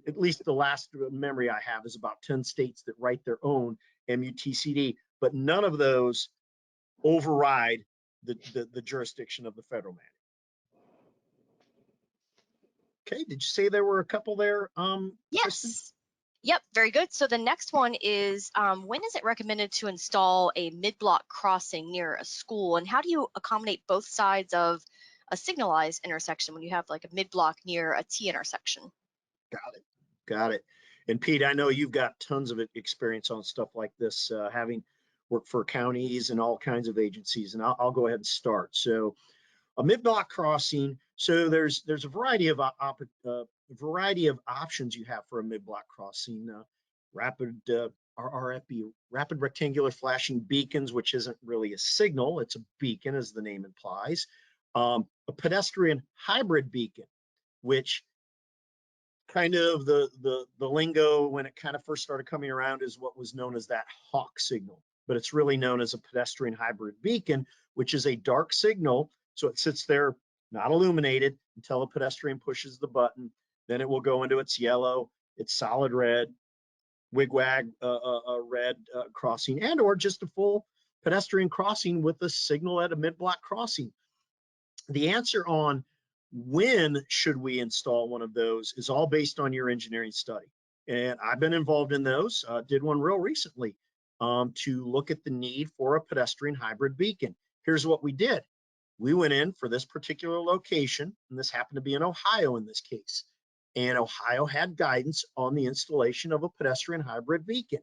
at least the last memory I have is about 10 states that write their own MUTCD, but none of those override the jurisdiction of the federal manual. Okay, did you say there were a couple there, Kristen? Yes. Yep, very good. So the next one is, when is it recommended to install a mid-block crossing near a school, and how do you accommodate both sides of a signalized intersection when you have like a mid-block near a T intersection? Got it. And Pete, I know you've got tons of experience on stuff like this, having worked for counties and all kinds of agencies, and I'll go ahead and start. So a mid-block crossing, so there's a variety of options you have for a mid-block crossing. Rapid RFB, rapid rectangular flashing beacons, which isn't really a signal, it's a beacon as the name implies. A pedestrian hybrid beacon, which kind of the lingo when it kind of first started coming around is what was known as that hawk signal, but it's really known as a pedestrian hybrid beacon, which is a dark signal. So it sits there not illuminated until a pedestrian pushes the button. Then it will go into its yellow, its solid red, wigwag red crossing, and or just a full pedestrian crossing with a signal at a mid-block crossing. The answer on when should we install one of those is all based on your engineering study. And I've been involved in those, did one real recently to look at the need for a pedestrian hybrid beacon. Here's what we did. We went in for this particular location, and this happened to be in Ohio in this case. And Ohio had guidance on the installation of a pedestrian hybrid beacon.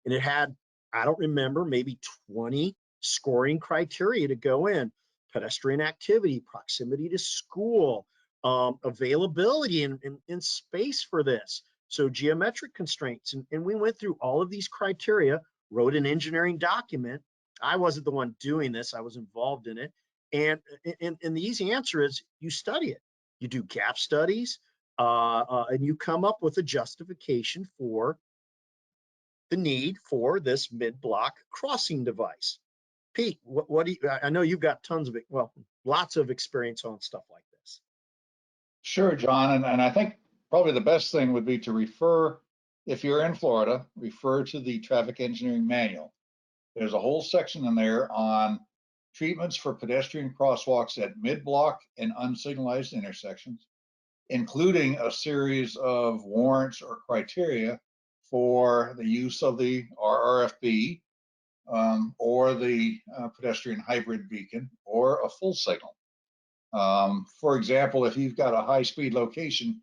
And it had, I don't remember, maybe 20 scoring criteria to go in: pedestrian activity, proximity to school, availability and space for this. So geometric constraints. And we went through all of these criteria, wrote an engineering document. I wasn't the one doing this, I was involved in it. And the easy answer is you study it. You do gap studies, and you come up with a justification for the need for this mid-block crossing device. Pete, what do you, I know you've got tons of it, well, lots of experience on stuff like this. Sure, John. And I think probably the best thing would be to refer, if you're in Florida, refer to the traffic engineering manual. There's a whole section in there on treatments for pedestrian crosswalks at mid-block and unsignalized intersections, including a series of warrants or criteria for the use of the RRFB, or the pedestrian hybrid beacon, or a full signal. For example, if you've got a high-speed location,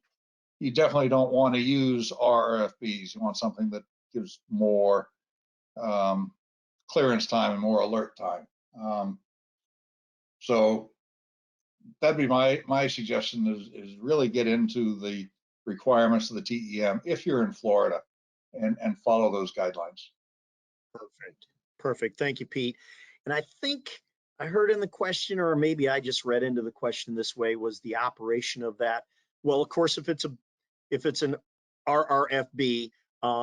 you definitely don't want to use RRFBs. You want something that gives more clearance time and more alert time. So that'd be my suggestion is really get into the requirements of the TEM if you're in Florida and follow those guidelines. Perfect. Thank you, Pete. And I think I heard in the question, or maybe I just read into the question this way, was the operation of that. Well, of course, if it's an RRFB,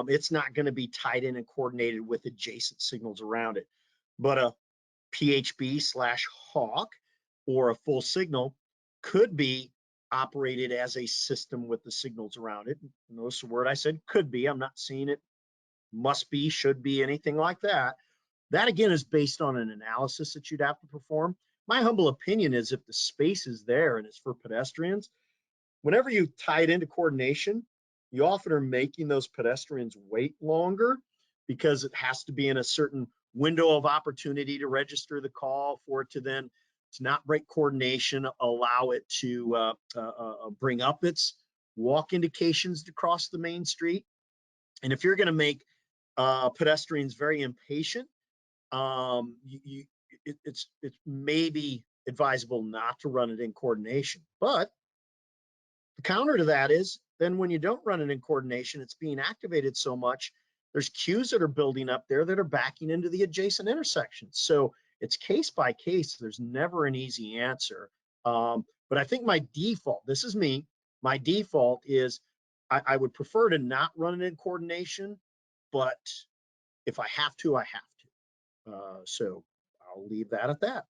it's not going to be tied in and coordinated with adjacent signals around it. But a PHB/Hawk or a full signal could be operated as a system with the signals around it. Notice the word I said could be. I'm not saying it must be, should be, anything like that. That again is based on an analysis that you'd have to perform. My humble opinion is if the space is there and it's for pedestrians, whenever you tie it into coordination, you often are making those pedestrians wait longer because it has to be in a certain window of opportunity to register the call for it to then to not break coordination, allow it to bring up its walk indications to cross the main street. And if you're going to make pedestrians very impatient, it's maybe advisable not to run it in coordination. But the counter to that is then when you don't run it in coordination, it's being activated so much, there's queues that are building up there that are backing into the adjacent intersections. So it's case by case. There's never an easy answer. But I think my default, this is me, my default is I would prefer to not run it in coordination, but if I have to, I have to. So I'll leave that at that.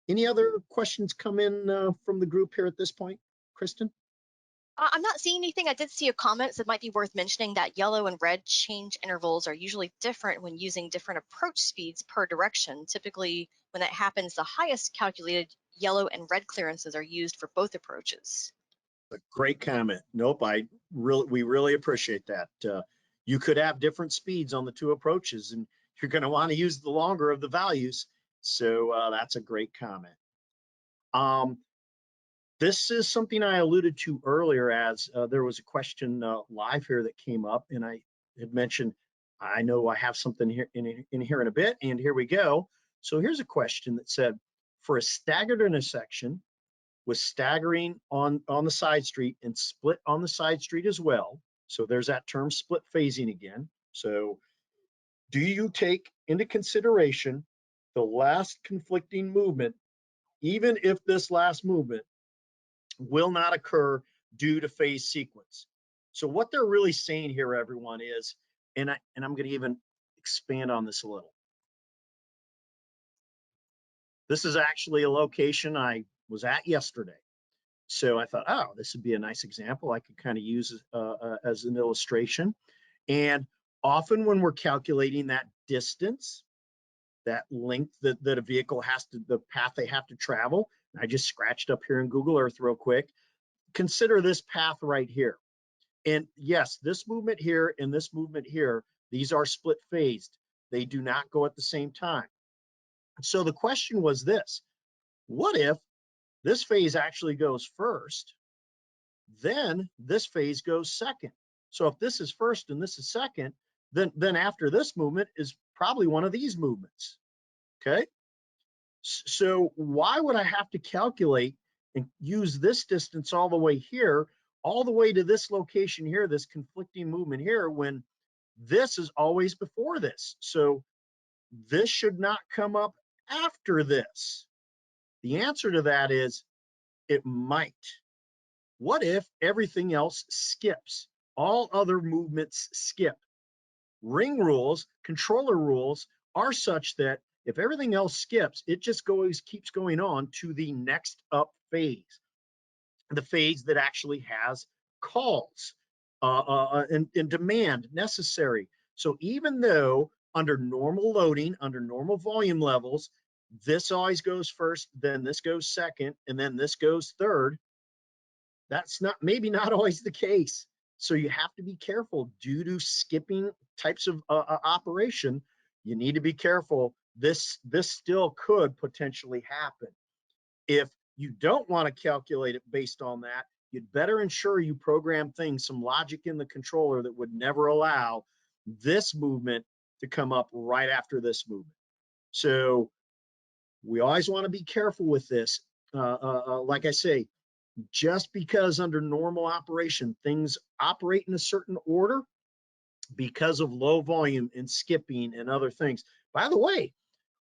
Any other questions come in from the group here at this point, Kristen? I'm not seeing anything. I did see a comment that might be worth mentioning that yellow and red change intervals are usually different when using different approach speeds per direction. Typically, when that happens, the highest calculated yellow and red clearances are used for both approaches. A great comment. Nope, we really appreciate that. You could have different speeds on the two approaches, and you're going to want to use the longer of the values. So that's a great comment. This is something I alluded to earlier as there was a question live here that came up, and I had mentioned, I know I have something here in here in a bit, and here we go. So here's a question that said, for a staggered intersection with staggering on the side street and split on the side street as well. So there's that term split phasing again. So do you take into consideration the last conflicting movement, even if this last movement will not occur due to phase sequence? So what they're really saying here, everyone, is, and I'm going to even expand on this a little. This is actually a location I was at yesterday. So I thought, oh, this would be a nice example I could kind of use as an illustration. And often when we're calculating that distance, that length that a vehicle has to, the path they have to travel, I just scratched up here in Google Earth real quick. Consider this path right here. And yes, this movement here and this movement here, these are split phased. They do not go at the same time. So the question was this: what if this phase actually goes first, then this phase goes second? So if this is first and this is second, then after this movement is probably one of these movements. Okay. So why would I have to calculate and use this distance all the way here, all the way to this location here, this conflicting movement here, when this is always before this? So this should not come up after this. The answer to that is it might. What if everything else skips? All other movements skip. Ring rules, controller rules are such that if everything else skips, it just keeps going on to the next up phase, the phase that actually has calls and demand necessary. So even though under normal loading, under normal volume levels, this always goes first, then this goes second, and then this goes third, that's maybe not always the case. So you have to be careful due to skipping types of operation. You need to be careful. This still could potentially happen. If you don't want to calculate it based on that, you'd better ensure you program things, some logic in the controller that would never allow this movement to come up right after this movement. So we always want to be careful with this. Like I say, just because under normal operation things operate in a certain order because of low volume and skipping and other things. By the way,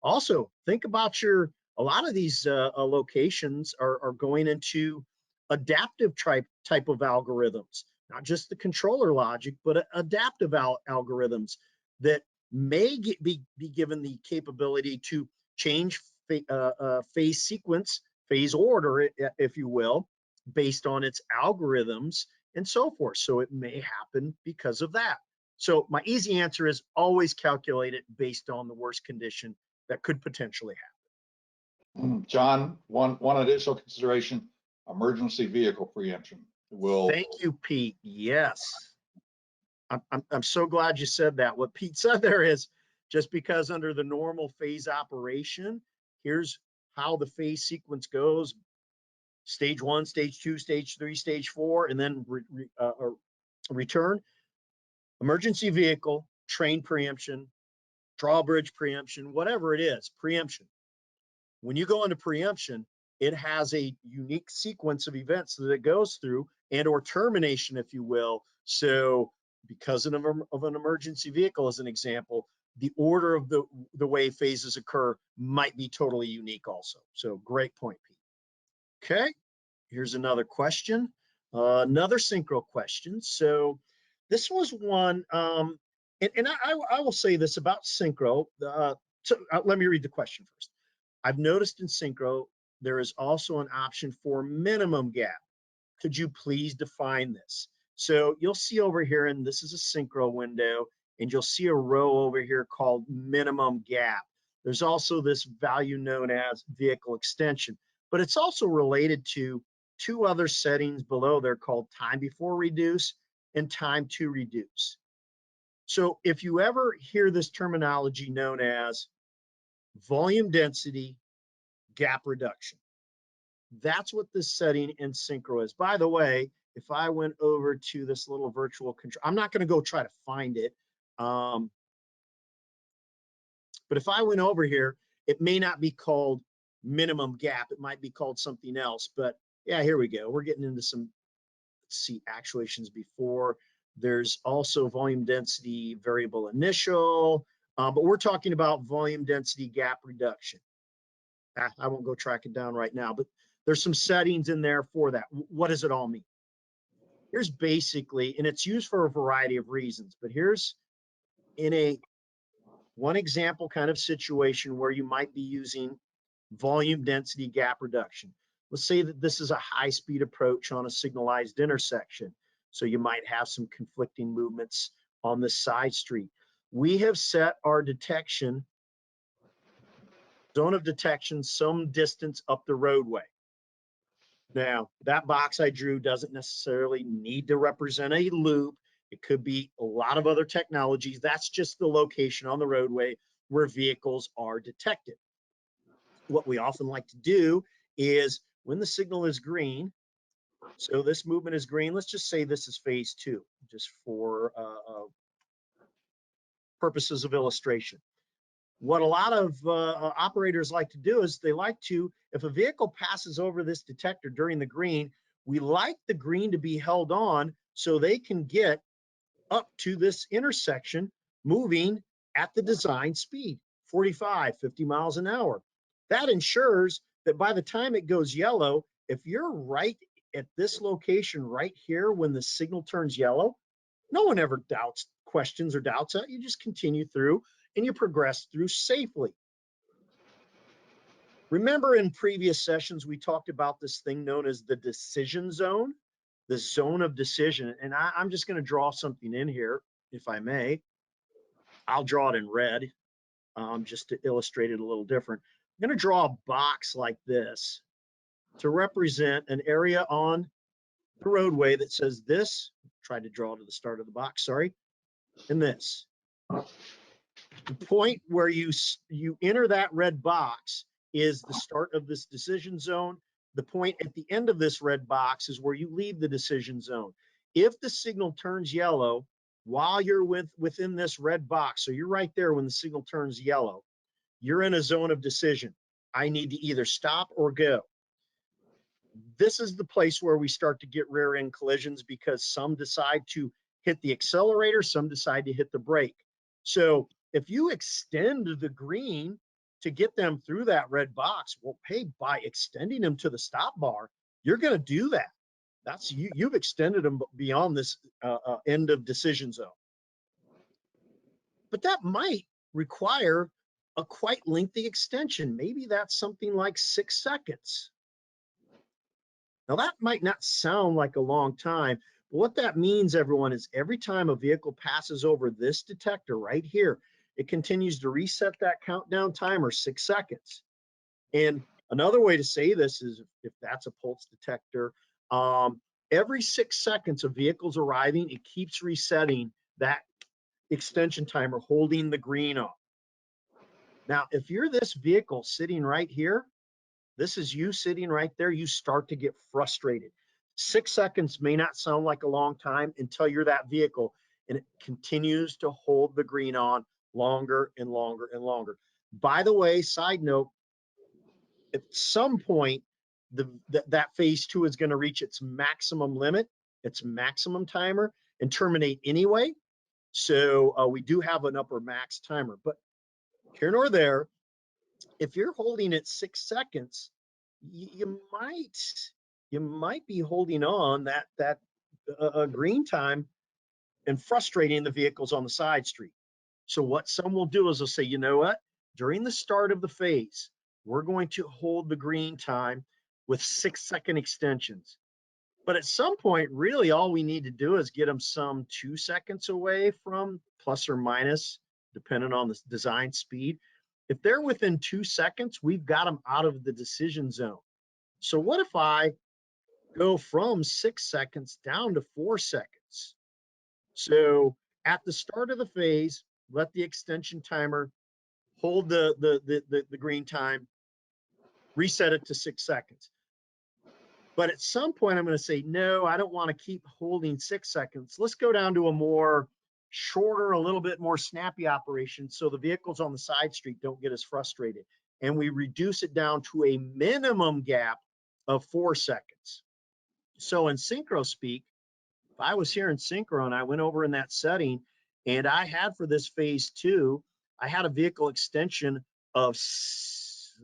also think about a lot of these locations are going into adaptive type of algorithms, not just the controller logic, but adaptive algorithms that may be given the capability to change phase sequence, phase order, if you will, based on its algorithms and so forth. So it may happen because of that. So my easy answer is always calculate it based on the worst condition that could potentially happen. John, one additional consideration, emergency vehicle preemption will. Thank you, Pete. Yes. I'm so glad you said that. What Pete said there is just because under the normal phase operation, here's how the phase sequence goes. Stage 1, stage 2, stage 3, stage 4, and then return. Emergency vehicle, train preemption, drawbridge preemption, whatever it is, preemption. When you go into preemption, it has a unique sequence of events that it goes through and or termination, if you will. So because of an emergency vehicle, as an example, the order of the way phases occur might be totally unique also. So great point, Pete. Okay, here's another question, another synchro question. So this was one, and I will say this about synchro. Let me read the question first. I've noticed in synchro, there is also an option for minimum gap. Could you please define this? So you'll see over here, and this is a synchro window, and you'll see a row over here called minimum gap. There's also this value known as vehicle extension, but it's also related to two other settings below there called time before reduce and time to reduce. So if you ever hear this terminology known as volume density gap reduction, that's what this setting in synchro is. By the way, if I went over to this little virtual control, I'm not going to go try to find it. But if I went over here, it may not be called minimum gap. It might be called something else. But yeah, here we go. We're getting into some, let's see, actuations before. There's also volume density variable initial, but we're talking about volume density gap reduction. I won't go track it down right now, but there's some settings in there for that. What does it all mean? Here's basically, and it's used for a variety of reasons, but here's in one example kind of situation where you might be using volume density gap reduction. Let's say that this is a high-speed approach on a signalized intersection. So you might have some conflicting movements on this side street. We have set our detection, zone of detection, some distance up the roadway. Now, that box I drew doesn't necessarily need to represent a loop. It could be a lot of other technologies. That's just the location on the roadway where vehicles are detected. What we often like to do is when the signal is green, so this movement is green, let's just say this is phase 2, just for purposes of illustration. What a lot of operators like to do is they like to, if a vehicle passes over this detector during the green, we like the green to be held on so they can get up to this intersection moving at the design speed, 45, 50 miles an hour. That ensures that by the time it goes yellow, if you're right at this location right here when the signal turns yellow, no one ever questions or doubts that. You just continue through and you progress through safely. Remember in previous sessions, we talked about this thing known as the decision zone, the zone of decision. And I'm just going to draw something in here, if I may. I'll draw it in red just to illustrate it a little different. I'm going to draw a box like this to represent an area on the roadway that says this. Tried to draw to the start of the box, sorry. And this. The point where you enter that red box is the start of this decision zone. The point at the end of this red box is where you leave the decision zone. If the signal turns yellow while you're within this red box, so you're right there when the signal turns yellow, you're in a zone of decision. I need to either stop or go. This is the place where we start to get rear end collisions because some decide to hit the accelerator, some decide to hit the brake. So if you extend the green to get them through that red box, well, hey, by extending them to the stop bar, you're going to do that. That's you've extended them beyond this end of decision zone. But that might require a quite lengthy extension. Maybe that's something like 6 seconds. Now that might not sound like a long time, What that means, everyone, is every time a vehicle passes over this detector right here, it continues to reset that countdown timer 6 seconds. And another way to say this is if that's a pulse detector, every 6 seconds of vehicles arriving, it keeps resetting that extension timer, holding the green on. Now, if you're this vehicle sitting right here, this is you sitting right there, you start to get frustrated. 6 seconds may not sound like a long time until you're that vehicle and it continues to hold the green on longer and longer and longer. By the way, side note, at some point, that phase 2 is going to reach its maximum limit, its maximum timer, and terminate anyway. So we do have an upper max timer. But here nor there, if you're holding it 6 seconds, you might be holding on that green time and frustrating the vehicles on the side street. So what some will do is they'll say, you know what, during the start of the phase, we're going to hold the green time with 6-second extensions. But at some point, really all we need to do is get them some 2 seconds away from plus or minus, depending on the design speed. If they're within 2 seconds, we've got them out of the decision zone. So what if I go from 6 seconds down to 4 seconds? So at the start of the phase, let the extension timer hold the green time, reset it to 6 seconds. But at some point, I'm going to say, no, I don't want to keep holding 6 seconds. Let's go down to a more shorter, a little bit more snappy operation so the vehicles on the side street don't get as frustrated. And we reduce it down to a minimum gap of 4 seconds. So in synchro speak, if I was here in synchro and I went over in that setting and I had for this phase 2, I had a vehicle extension of,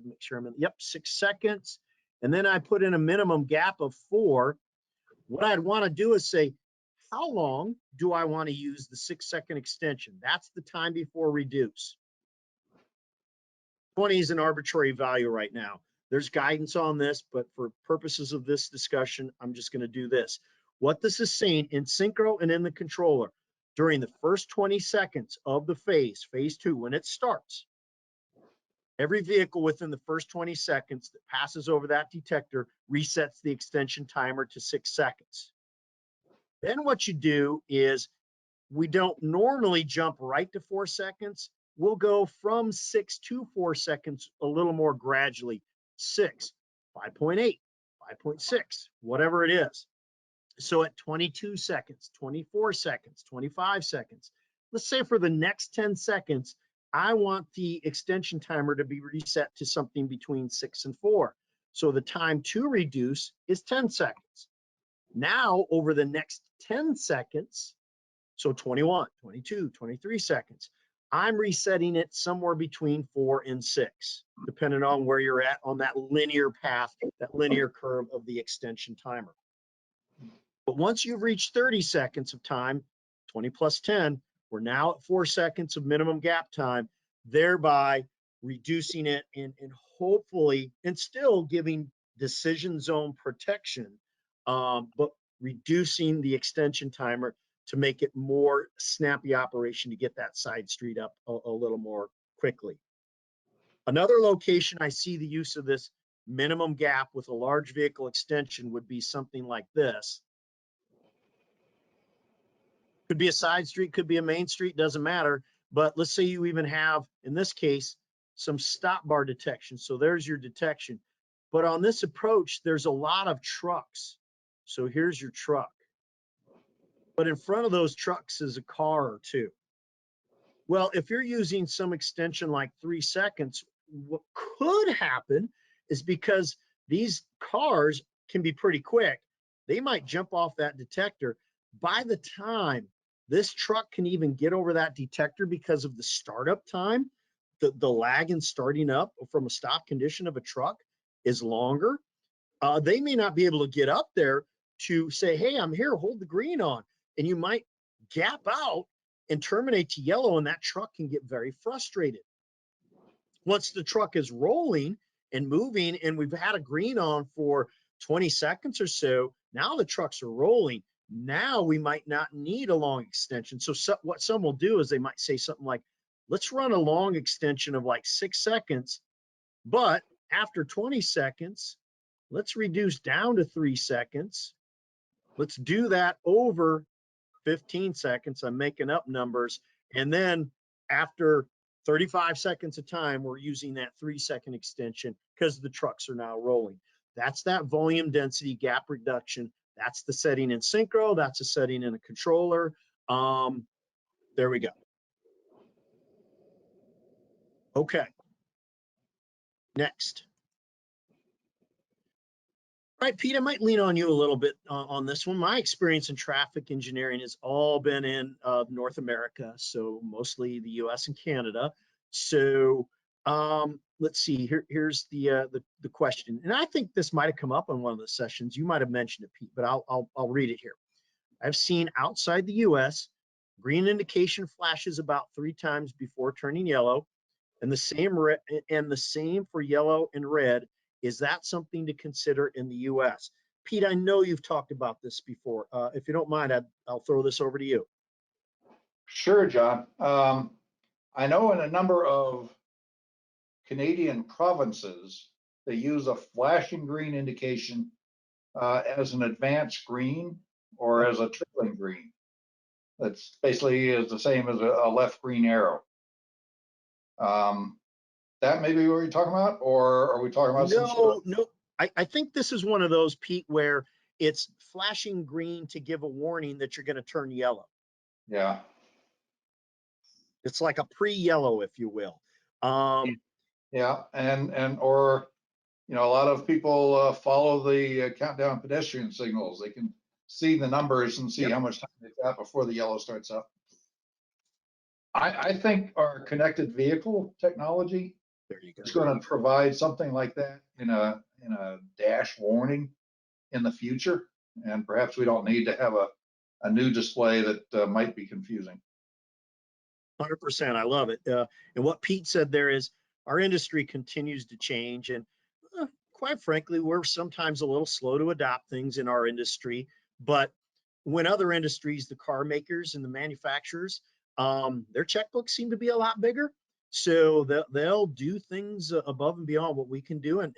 make sure I'm in, yep, 6 seconds. And then I put in a minimum gap of 4. What I'd want to do is say, how long do I want to use the 6-second extension? That's the time before reduce. 20 is an arbitrary value right now. There's guidance on this, but for purposes of this discussion, I'm just going to do this. What this is saying in synchro and in the controller, during the first 20 seconds of the phase 2, when it starts, every vehicle within the first 20 seconds that passes over that detector resets the extension timer to 6 seconds. Then what you do is, we don't normally jump right to 4 seconds. We'll go from 6 to 4 seconds a little more gradually. 6, 5.8, 5.6, whatever it is. So at 22 seconds, 24 seconds, 25 seconds, let's say for the next 10 seconds, I want the extension timer to be reset to something between 6 and 4. So the time to reduce is 10 seconds. Now, over the next 10 seconds, so 21, 22, 23 seconds, I'm resetting it somewhere between 4 and 6, depending on where you're at on that linear path, that linear curve of the extension timer. But once you've reached 30 seconds of time, 20 plus 10, we're now at 4 seconds of minimum gap time, thereby reducing it and hopefully, and still giving decision zone protection, but reducing the extension timer to make it more snappy operation to get that side street up a little more quickly. Another location I see the use of this minimum gap with a large vehicle extension would be something like this. Could be a side street, could be a main street, doesn't matter. But let's say you even have, in this case, some stop bar detection. So there's your detection. But on this approach, there's a lot of trucks. So here's your truck. But in front of those trucks is a car or two. Well, if you're using some extension like 3 seconds, what could happen is, because these cars can be pretty quick, they might jump off that detector. By the time this truck can even get over that detector, because of the startup time, the lag in starting up from a stop condition of a truck is longer. They may not be able to get up there to say, hey, I'm here, hold the green on. And you might gap out and terminate to yellow, and that truck can get very frustrated. Once the truck is rolling and moving and we've had a green on for 20 seconds or so, now the trucks are rolling. Now we might not need a long extension. So what some will do is they might say something like, let's run a long extension of like 6 seconds, but after 20 seconds, let's reduce down to 3 seconds. Let's do that over 15 seconds. I'm making up numbers. And then after 35 seconds of time, we're using that 3-second extension because the trucks are now rolling. That's that volume density gap reduction. That's the setting in Synchro. That's a setting in a controller. There we go. Okay. Next. All right, Pete, I might lean on you a little bit on this one. My experience in traffic engineering has all been in North America, so mostly the US and Canada. So let's see, here's the question. And I think this might have come up on one of the sessions. You might have mentioned it, Pete, but I'll read it here. I've seen outside the US, green indication flashes about 3 times before turning yellow, and the same for yellow and red. Is that something to consider in the US? Pete, I know you've talked about this before. If you don't mind, I'll throw this over to you. Sure, John. I know in a number of Canadian provinces, they use a flashing green indication as an advanced green or as a trailing green. That's basically is the same as a left green arrow. That may be what you're talking about, or are we talking about some sort of? No. I think this is one of those, Pete, where it's flashing green to give a warning that you're going to turn yellow. Yeah. It's like a pre-yellow, if you will. Yeah, and or a lot of people follow the countdown pedestrian signals. They can see the numbers and see Yep. how much time they've got before the yellow starts up. I think our connected vehicle technology is going to provide something like that in a dash warning in the future, and perhaps we don't need to have a new display that might be confusing. 100%. I love it. And what Pete said there is our industry continues to change. And quite frankly, we're sometimes a little slow to adopt things in our industry. But when other industries, the car makers and the manufacturers, their checkbooks seem to be a lot bigger. So they'll do things above and beyond what we can do. And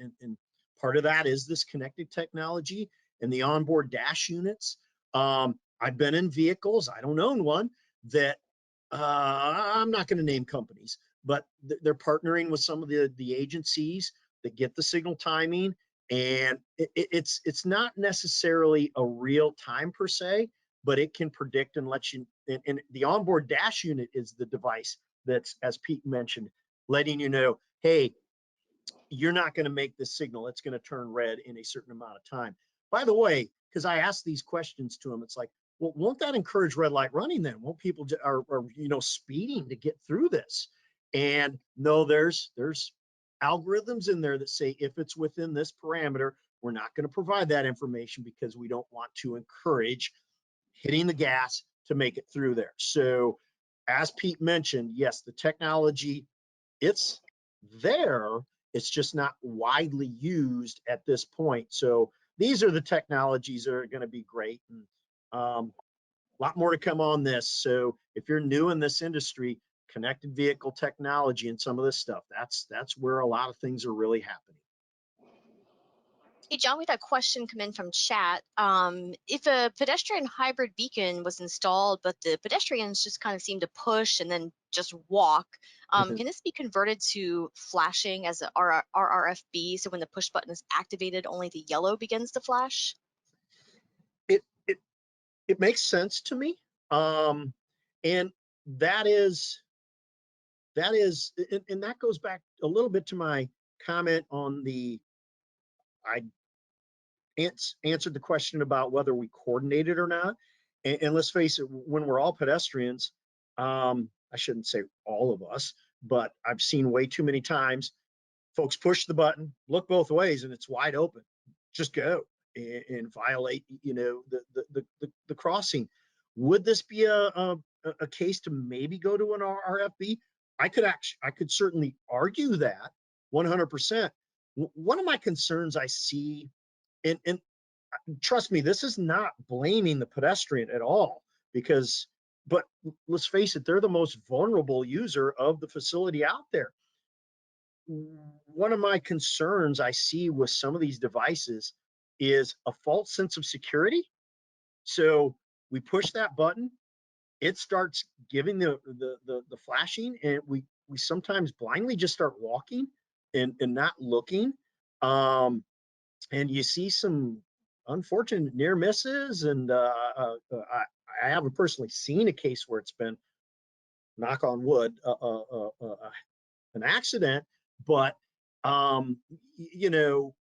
part of that is this connected technology and the onboard dash units. I've been in vehicles, I don't own one, that I'm not going to name companies, but they're partnering with some of the agencies that get the signal timing, and it's not necessarily a real time per se, but it can predict and let you. And the onboard dash unit is the device that's, as Pete mentioned, letting you know, hey, you're not going to make this signal. It's going to turn red in a certain amount of time. By the way, because I asked these questions to him, it's like, well, won't that encourage red light running then? Won't people are speeding to get through this? And no, there's algorithms in there that say if it's within this parameter, we're not going to provide that information because we don't want to encourage hitting the gas to make it through there. So as Pete mentioned, yes, the technology, it's there. It's just not widely used at this point. So these are the technologies that are going to be great. And a lot more to come on this. So if you're new in this industry, connected vehicle technology and some of this stuff, that's where a lot of things are really happening. Hey, John, we had a question come in from chat. If a pedestrian hybrid beacon was installed, but the pedestrians just kind of seem to push and then just walk, can this be converted to flashing as a RRFB? So when the push button is activated, only the yellow begins to flash? It makes sense to me. And that goes back a little bit to my comment on I answered the question about whether we coordinated or not. And let's face it, when we're all pedestrians, I shouldn't say all of us, but I've seen way too many times folks push the button, look both ways, and it's wide open. Just go and violate, the crossing. Would this be a case to maybe go to an RFB? I could certainly argue that 100%. One of my concerns I see, and trust me, this is not blaming the pedestrian at all, because, but let's face it, they're the most vulnerable user of the facility out there. One of my concerns I see with some of these devices is a false sense of security. So we push that button, it starts giving the flashing, and we sometimes blindly just start walking and not looking. And you see some unfortunate near misses. And I haven't personally seen a case where it's been, knock on wood, an accident, but you know,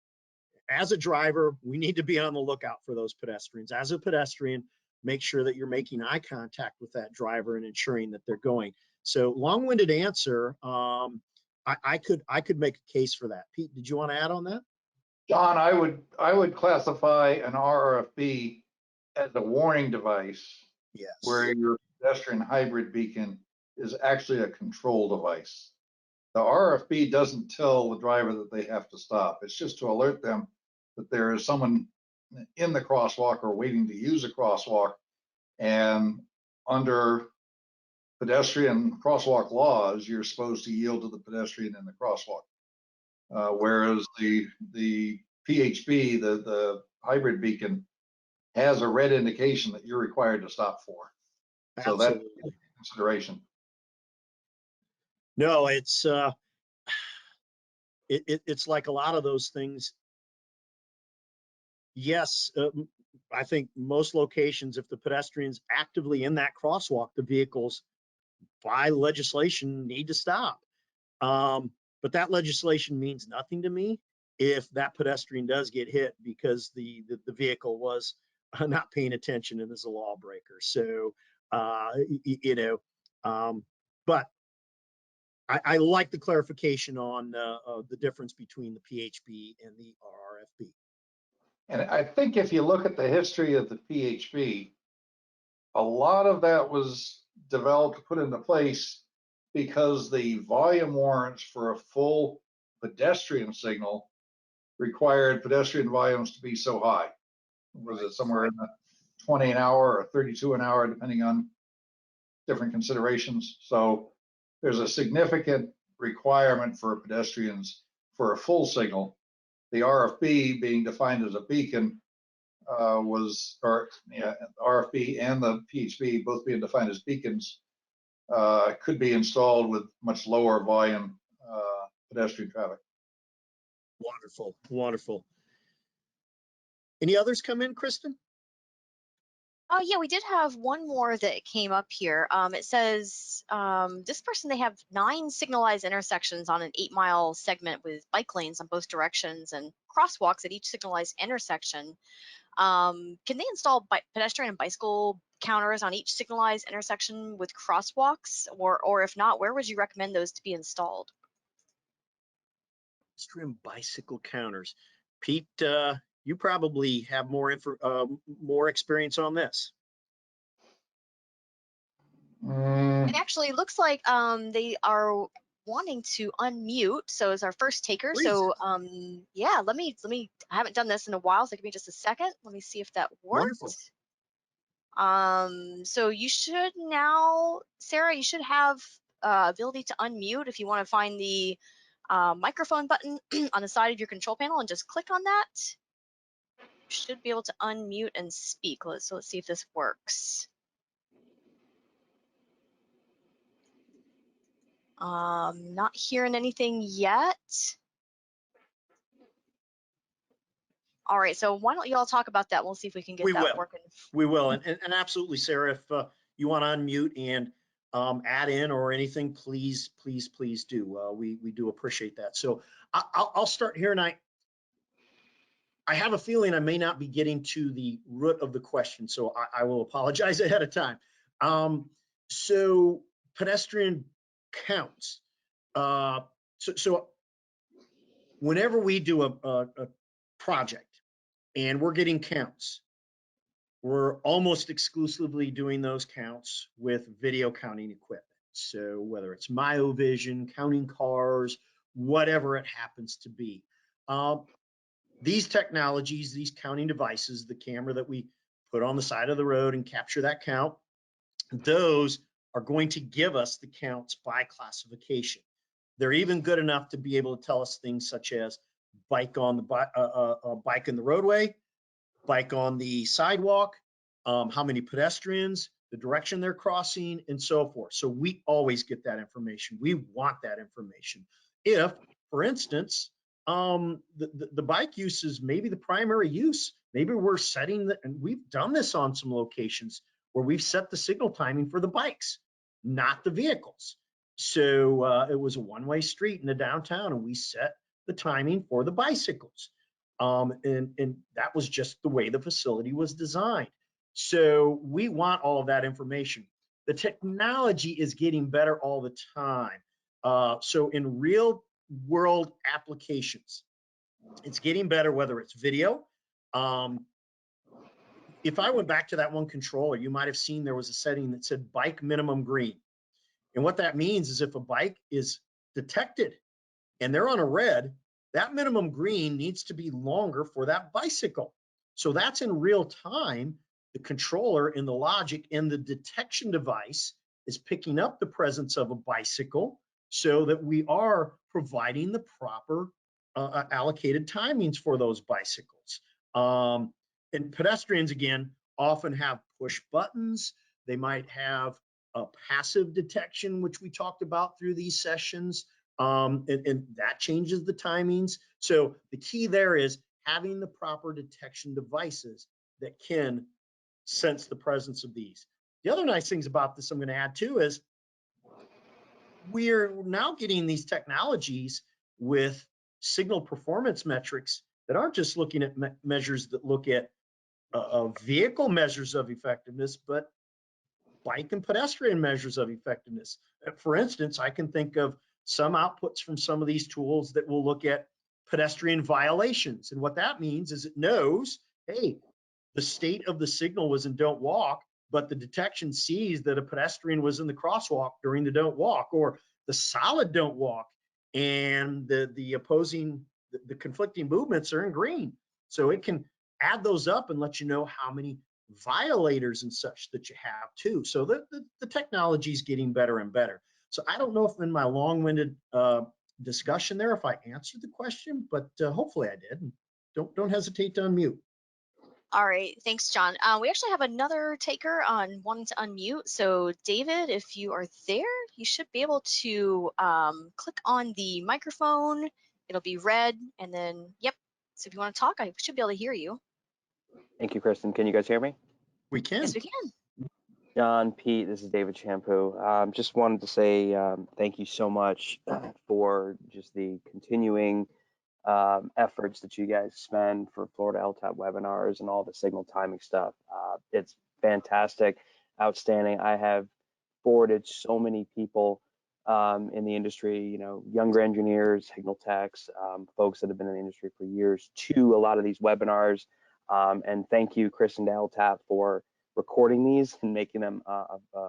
as a driver, we need to be on the lookout for those pedestrians. As a pedestrian, make sure that you're making eye contact with that driver and ensuring that they're going. So long-winded answer. I could make a case for that. Pete, did you want to add on that? John, I would classify an RFB as a warning device, Yes. where your pedestrian hybrid beacon is actually a control device. The RFB doesn't tell the driver that they have to stop. It's just to alert them that there is someone in the crosswalk or waiting to use a crosswalk. And under pedestrian crosswalk laws, you're supposed to yield to the pedestrian in the crosswalk. Whereas the PHB, the hybrid beacon, has a red indication that you're required to stop for. So that's Absolutely. consideration. No, it's like a lot of those things. Yes, I think most locations, if the pedestrian's actively in that crosswalk, the vehicles by legislation need to stop. But that legislation means nothing to me if that pedestrian does get hit because the vehicle was not paying attention and is a lawbreaker. So, you know, but I like the clarification on the difference between the PHB and the RRFB. And I think if you look at the history of the PHB, a lot of that was developed, put into place because the volume warrants for a full pedestrian signal required pedestrian volumes to be so high. Was it somewhere in the 20 an hour or 32 an hour, depending on different considerations? So there's a significant requirement for pedestrians for a full signal. The RFB being defined as a beacon RFB and the PHB both being defined as beacons, could be installed with much lower volume pedestrian traffic. Wonderful, wonderful. Any others come in, Kristen? Oh, yeah, we did have one more that came up here. It says this person, they have 9 signalized intersections on an 8-mile segment with bike lanes on both directions and crosswalks at each signalized intersection. Can they install pedestrian and bicycle counters on each signalized intersection with crosswalks? Or if not, where would you recommend those to be installed? Pedestrian bicycle counters. Pete, you probably have more experience on this. It actually looks like they are wanting to unmute. So as our first taker, Please. so yeah, let me. I haven't done this in a while, so give me just a second. Let me see if that worked. Wonderful. So you should now, Sarah, you should have ability to unmute if you want to find the microphone button on the side of your control panel and just click on that. You should be able to unmute and speak. So let's see if this works. Not hearing anything yet. All right, so why don't you all talk about that? We'll see if we can get that working. We will. And absolutely, Sarah, if you want to unmute and add in or anything, please do. We do appreciate that. So I'll start here, and I have a feeling I may not be getting to the root of the question, so I will apologize ahead of time. So pedestrian counts. So whenever we do a project and we're getting counts, we're almost exclusively doing those counts with video counting equipment. So whether it's MyoVision, counting cars, whatever it happens to be. These technologies, these counting devices, the camera that we put on the side of the road and capture that count, those are going to give us the counts by classification. They're even good enough to be able to tell us things such as bike on the bike in the roadway, bike on the sidewalk, how many pedestrians, the direction they're crossing, and so forth. So we always get that information. We want that information. If, for instance, the bike use is maybe the primary use, maybe we're setting the, and we've done this on some locations where we've set the signal timing for the bikes, not the vehicles. So it was a one-way street in the downtown, and we set the timing for the bicycles. And that was just the way the facility was designed. So we want all of that information. The technology is getting better all the time. So in real world applications, it's getting better, whether it's video. If I went back to that one controller, you might have seen there was a setting that said bike minimum green. And what that means is if a bike is detected and they're on a red, that minimum green needs to be longer for that bicycle. So that's in real time. The controller and the logic and the detection device is picking up the presence of a bicycle so that we are providing the proper allocated timings for those bicycles. And pedestrians, again, often have push buttons. They might have a passive detection, which we talked about through these sessions. And that changes the timings. So the key there is having the proper detection devices that can sense the presence of these. The other nice things about this I'm going to add too is we're now getting these technologies with signal performance metrics that aren't just looking at measures that look at vehicle measures of effectiveness, but bike and pedestrian measures of effectiveness. For instance, I can think of some outputs from some of these tools that will look at pedestrian violations. And what that means is it knows, hey, the state of the signal was in don't walk, but the detection sees that a pedestrian was in the crosswalk during the don't walk, or the solid don't walk, and the opposing, the conflicting movements are in green. So it can add those up and let you know how many violators and such that you have too. So the technology is getting better and better. So I don't know if in my long-winded discussion there, if I answered the question, but hopefully I did. And don't hesitate to unmute. All right, thanks, John. We actually have another taker on wanting to unmute. So David, if you are there, you should be able to click on the microphone. It'll be red, and then, yep. So if you want to talk, I should be able to hear you. Thank you, Kristen. Can you guys hear me? We can. Yes, we can. John, Pete, this is David Shampoo. Just wanted to say thank you so much for just the continuing efforts that you guys spend for Florida LTAP webinars and all the signal timing stuff. It's fantastic, outstanding. I have forwarded so many people in the industry, you know, younger engineers, signal techs, folks that have been in the industry for years, to a lot of these webinars. And thank you, Kristen to LTAP, for recording these and making them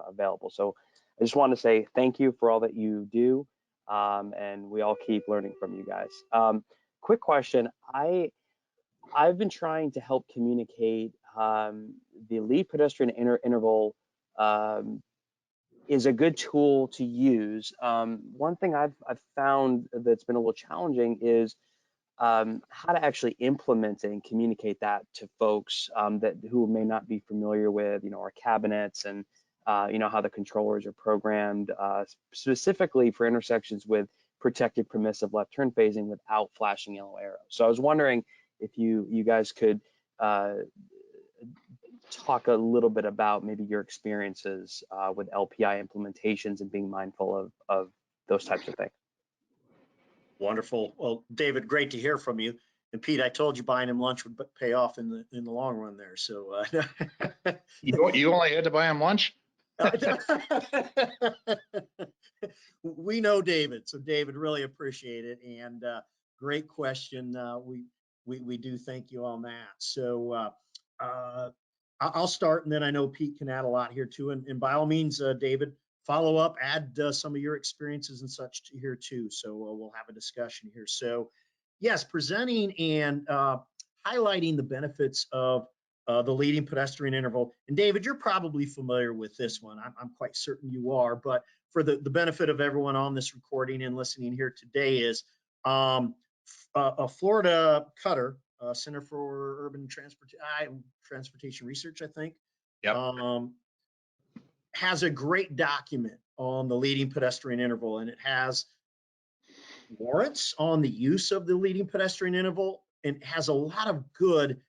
available. So I just want to say thank you for all that you do, and we all keep learning from you guys. Quick question. I've been trying to help communicate the lead pedestrian interval is a good tool to use. One thing I've found that's been a little challenging is how to actually implement it and communicate that to folks that who may not be familiar with, you know, our cabinets and you know, how the controllers are programmed specifically for intersections with protected permissive left turn phasing without flashing yellow arrows. So I was wondering if you guys could talk a little bit about maybe your experiences with LPI implementations and being mindful of those types of things. Wonderful. Well, David, great to hear from you. And Pete, I told you buying him lunch would pay off in the long run there. So You only had to buy him lunch? We know David, so David, really appreciate it, and great question. We do thank you on that. So I'll start, and then I know Pete can add a lot here too. And by all means, David, follow up, add some of your experiences and such here too. So we'll have a discussion here. So yes, presenting and highlighting the benefits of the leading pedestrian interval. And David, you're probably familiar with this one. I'm quite certain you are, but for the benefit of everyone on this recording and listening here today is a Florida Cutter, Center for Urban Transportation Research, I think, Yep. has a great document on the leading pedestrian interval, and it has warrants on the use of the leading pedestrian interval, and has a lot of good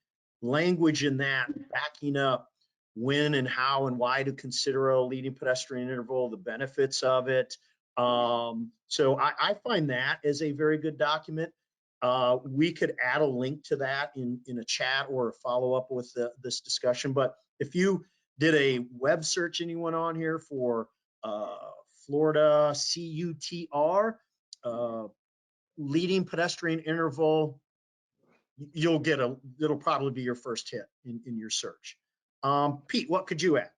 language in that backing up when and how and why to consider a leading pedestrian interval, the benefits of it. So I find that as a very good document. We could add a link to that in a chat or a follow-up with this discussion. But if you did a web search, anyone on here, for Florida CUTR, leading pedestrian interval, you'll get it'll probably be your first hit in your search. Pete, what could you add?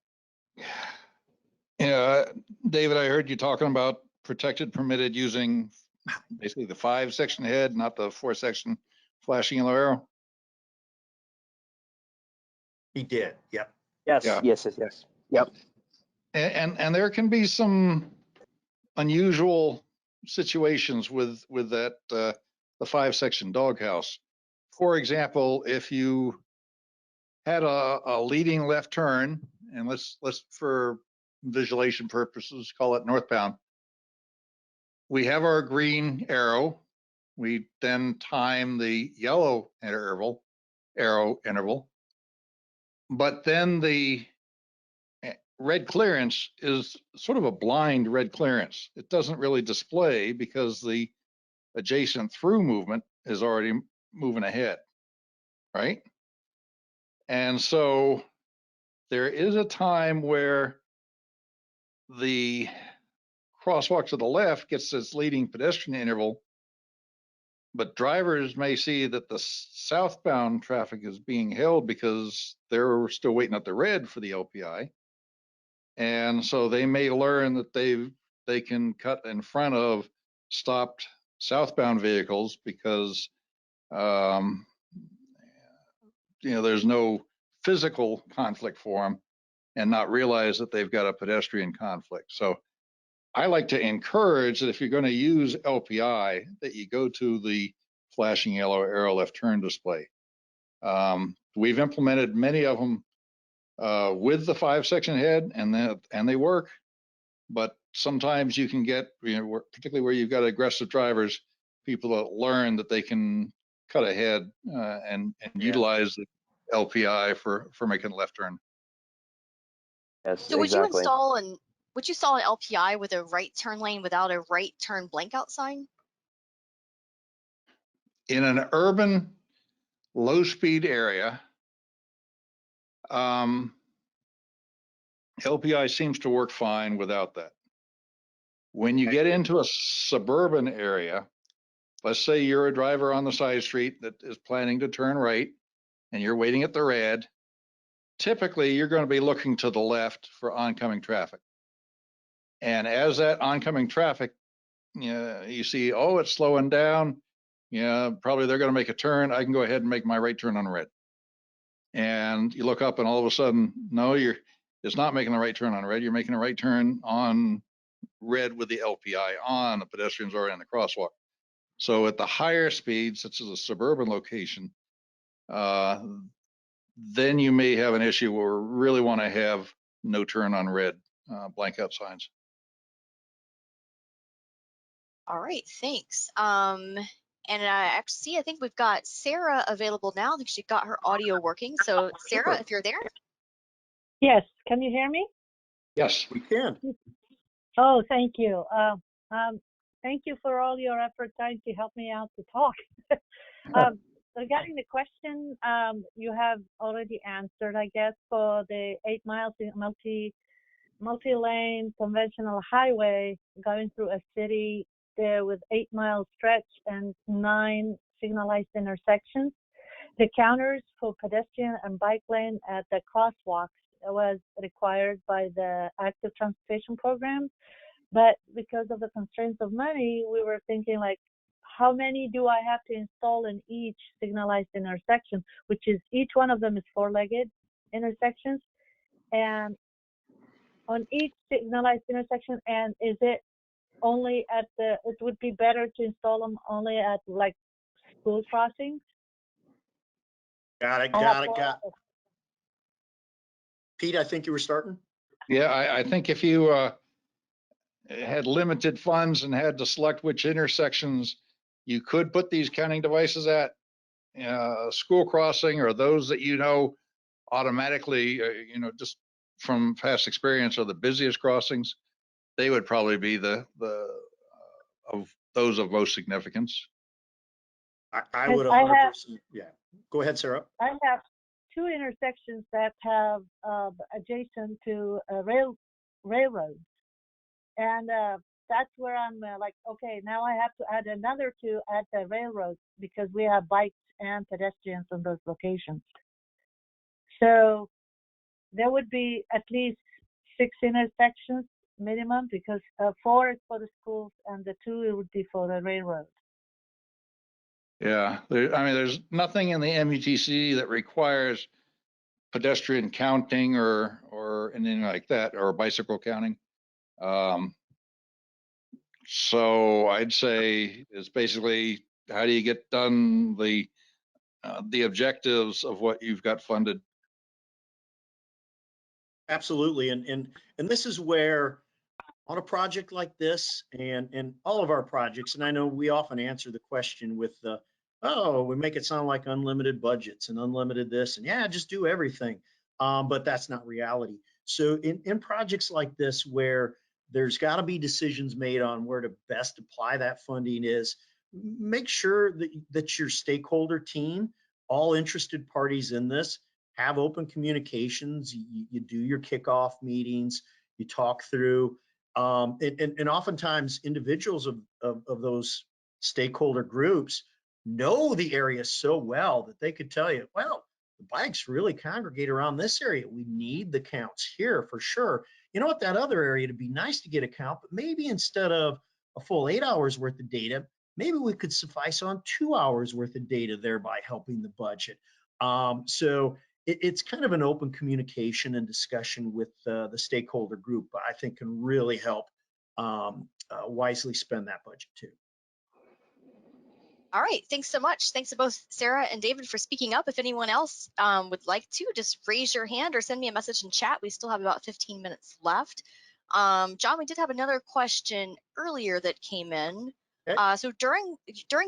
Yeah, David, I heard you talking about protected permitted using basically the 5-section head, not the 4-section flashing yellow arrow. He did. Yep. Yes, Yeah. yes. Yep. And there can be some unusual situations with that the 5-section doghouse. For example, if you had a leading left turn, and let's for visualization purposes call it northbound. We have our green arrow. We then time the yellow arrow interval, but then the red clearance is sort of a blind red clearance. It doesn't really display because the adjacent through movement is already moving ahead, right? And so there is a time where the crosswalk to the left gets its leading pedestrian interval, but drivers may see that the southbound traffic is being held because they're still waiting at the red for the LPI. And so they may learn that they can cut in front of stopped southbound vehicles because there's no physical conflict for them, and not realize that they've got a pedestrian conflict. So I like to encourage that if you're going to use LPI, that you go to the flashing yellow arrow left turn display. We've implemented many of them with the 5-section head, and they work. But sometimes you can get, particularly where you've got aggressive drivers, people that learn that they can cut ahead and utilize the LPI for making a left turn. Yes, So exactly. would you install an LPI with a right turn lane without a right turn blank out sign? In an urban low speed area, LPI seems to work fine without that. When you get into a suburban area, let's say you're a driver on the side street that is planning to turn right and you're waiting at the red, typically you're going to be looking to the left for oncoming traffic. And as that oncoming traffic, you see, oh, it's slowing down. Probably they're going to make a turn. I can go ahead and make my right turn on red. And you look up and all of a sudden, no, it's not making the right turn on red. You're making a right turn on red with the LPI on. The pedestrians are in the crosswalk. So at the higher speeds, such as a suburban location, then you may have an issue where we really want to have no turn on red blank out signs. All right, thanks. And I think we've got Sarah available now. I think she got her audio working. So Sarah, if you're there. Yes, can you hear me? Yes, we can. Oh, thank you. Thank you for all your effort trying to help me out to talk. Regarding the question, you have already answered, I guess, for the 8 miles in multi-lane conventional highway going through a city there with 8-mile stretch and 9 signalized intersections. The counters for pedestrian and bike lane at the crosswalks was required by the active transportation program. But because of the constraints of money, we were thinking like, how many do I have to install in each signalized intersection, which is each one of them is 4-legged intersections, and on each signalized intersection, and is it only at it would be better to install them only at like school crossings? Got it, I have got it, got it. Pete, I think you were starting. Yeah, I think if you had limited funds and had to select which intersections you could put these counting devices at, school crossing or those that automatically, just from past experience are the busiest crossings, they would probably be the of those of most significance. I would I 100%. have Yeah. Go ahead, Sarah. I have 2 intersections that have adjacent to railroads, and that's where I'm like, okay, now I have to add another 2 at the railroad because we have bikes and pedestrians on those locations. So there would be at least 6 intersections minimum, because 4 is for the schools and the 2 it would be for the railroad. Yeah, there's nothing in the MUTC that requires pedestrian counting or anything like that, or bicycle counting. So I'd say it's basically, how do you get done the objectives of what you've got funded? Absolutely. And this is where on a project like this and all of our projects, and I know we often answer the question with oh, we make it sound like unlimited budgets and unlimited this, and yeah, just do everything. But that's not reality. So in projects like this, where there's got to be decisions made on where to best apply that funding, is make sure that your stakeholder team, all interested parties in this, have open communications. You do your kickoff meetings, you talk through. And oftentimes individuals of those stakeholder groups know the area so well that they could tell you, well, the bikes really congregate around this area. We need the counts here for sure. You know what, that other area, it'd be nice to get a count, but maybe instead of a full 8 hours worth of data, maybe we could suffice on 2 hours worth of data, thereby helping the budget. So it's kind of an open communication and discussion with the stakeholder group, I think can really help wisely spend that budget too. All right, thanks so much. Thanks to both Sarah and David for speaking up. If anyone else would like to, just raise your hand or send me a message in chat. We still have about 15 minutes left. John, we did have another question earlier that came in. Okay. So during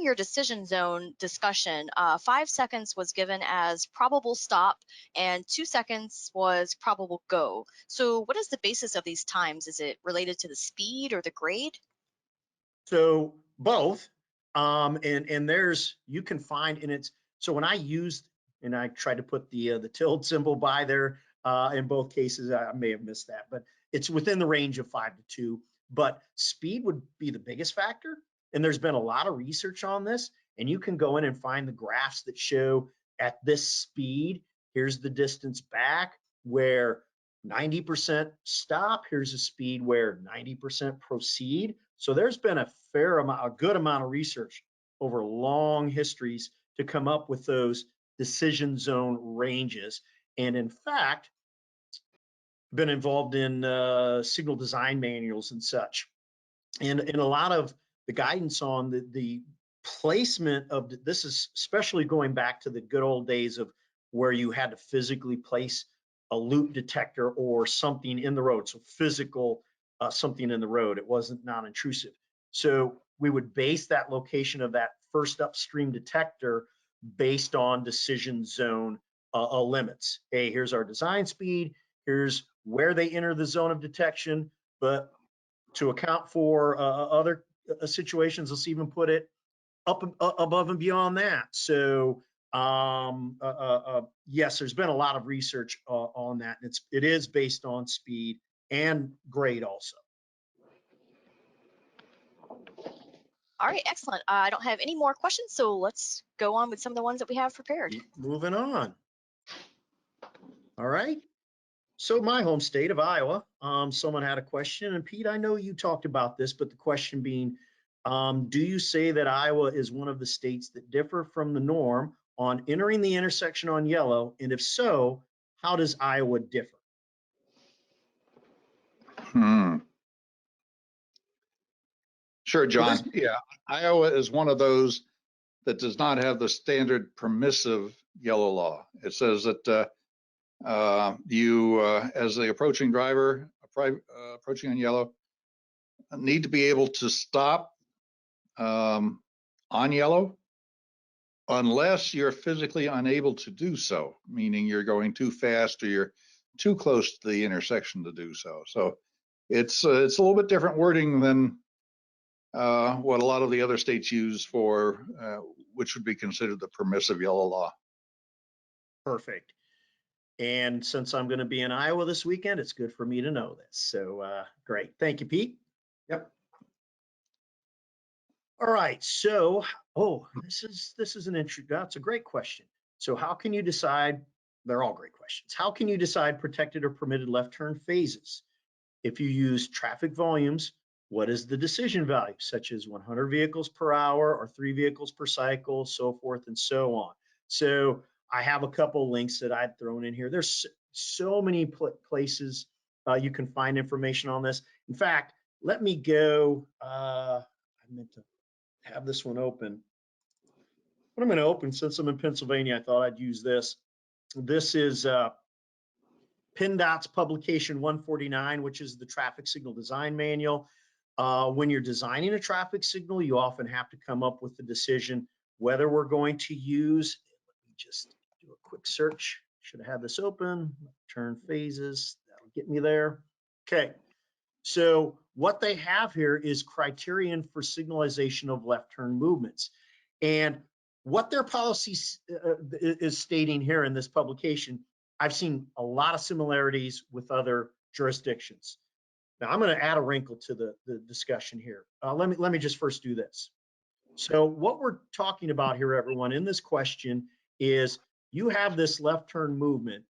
your decision zone discussion, 5 seconds was given as probable stop and 2 seconds was probable go. So what is the basis of these times? Is it related to the speed or the grade? So both, and there's, you can find, and it's, so when I used, and I tried to put the tilde symbol by there, in both cases, I may have missed that, but it's within the range of 5 to 2, but speed would be the biggest factor. And there's been a lot of research on this, and you can go in and find the graphs that show at this speed, here's the distance back, where 90% stop, here's a speed where 90% proceed. So there's been a good amount of research over long histories to come up with those decision zone ranges. And in fact, been involved in signal design manuals and such. And a lot of the guidance on the placement of this is especially going back to the good old days of where you had to physically place a loop detector or something in the road. So physical something in the road. It wasn't non-intrusive. So we would base that location of that first upstream detector based on decision zone limits. Hey, here's our design speed. Here's where they enter the zone of detection. But to account for other situations, let's even put it up above and beyond that. So yes, there's been a lot of research on that. And it is based on speed and grade also. All right, excellent. I don't have any more questions, so let's go on with some of the ones that we have prepared. Moving on. All right. So my home state of Iowa, someone had a question, and Pete, I know you talked about this, but the question being, Do you say that Iowa is one of the states that differ from the norm on entering the intersection on yellow? And if so, how does Iowa differ? Sure, So this, John. Yeah, Iowa is one of those that does not have the standard permissive yellow law. It says that you, as the approaching driver, approaching on yellow, need to be able to stop on yellow unless you're physically unable to do so, meaning you're going too fast or you're too close to the intersection to do so. So it's a little bit different wording than what a lot of the other states use for which would be considered the permissive yellow law. perfect. And since I'm going to be in Iowa this weekend, it's good for me to know this. So great. Thank you, Pete. Yep. All right. So, this is an interesting, that's a great question. So how can you decide? They're all great questions. How can you decide protected or permitted left turn phases? If you use traffic volumes, what is the decision value, such as 100 vehicles per hour or 3 vehicles per cycle, so forth and so on. So I have a couple links that I'd thrown in here. There's so many places you can find information on this. In fact, let me go, I meant to have this one open. But I'm going to open, since I'm in Pennsylvania, I thought I'd use this. This is PennDOT's publication 149, which is the traffic signal design manual. When you're designing a traffic signal, you often have to come up with the decision whether we're going to use, let me just do a quick search. Should have had this open. Turn phases, that'll get me there. Okay, so what they have here is criterion for signalization of left turn movements. And what their policy is stating here in this publication, I've seen a lot of similarities with other jurisdictions. Now I'm going to add a wrinkle to the discussion here. Let me just first do this. So what we're talking about here, everyone, in this question is you have this left turn movement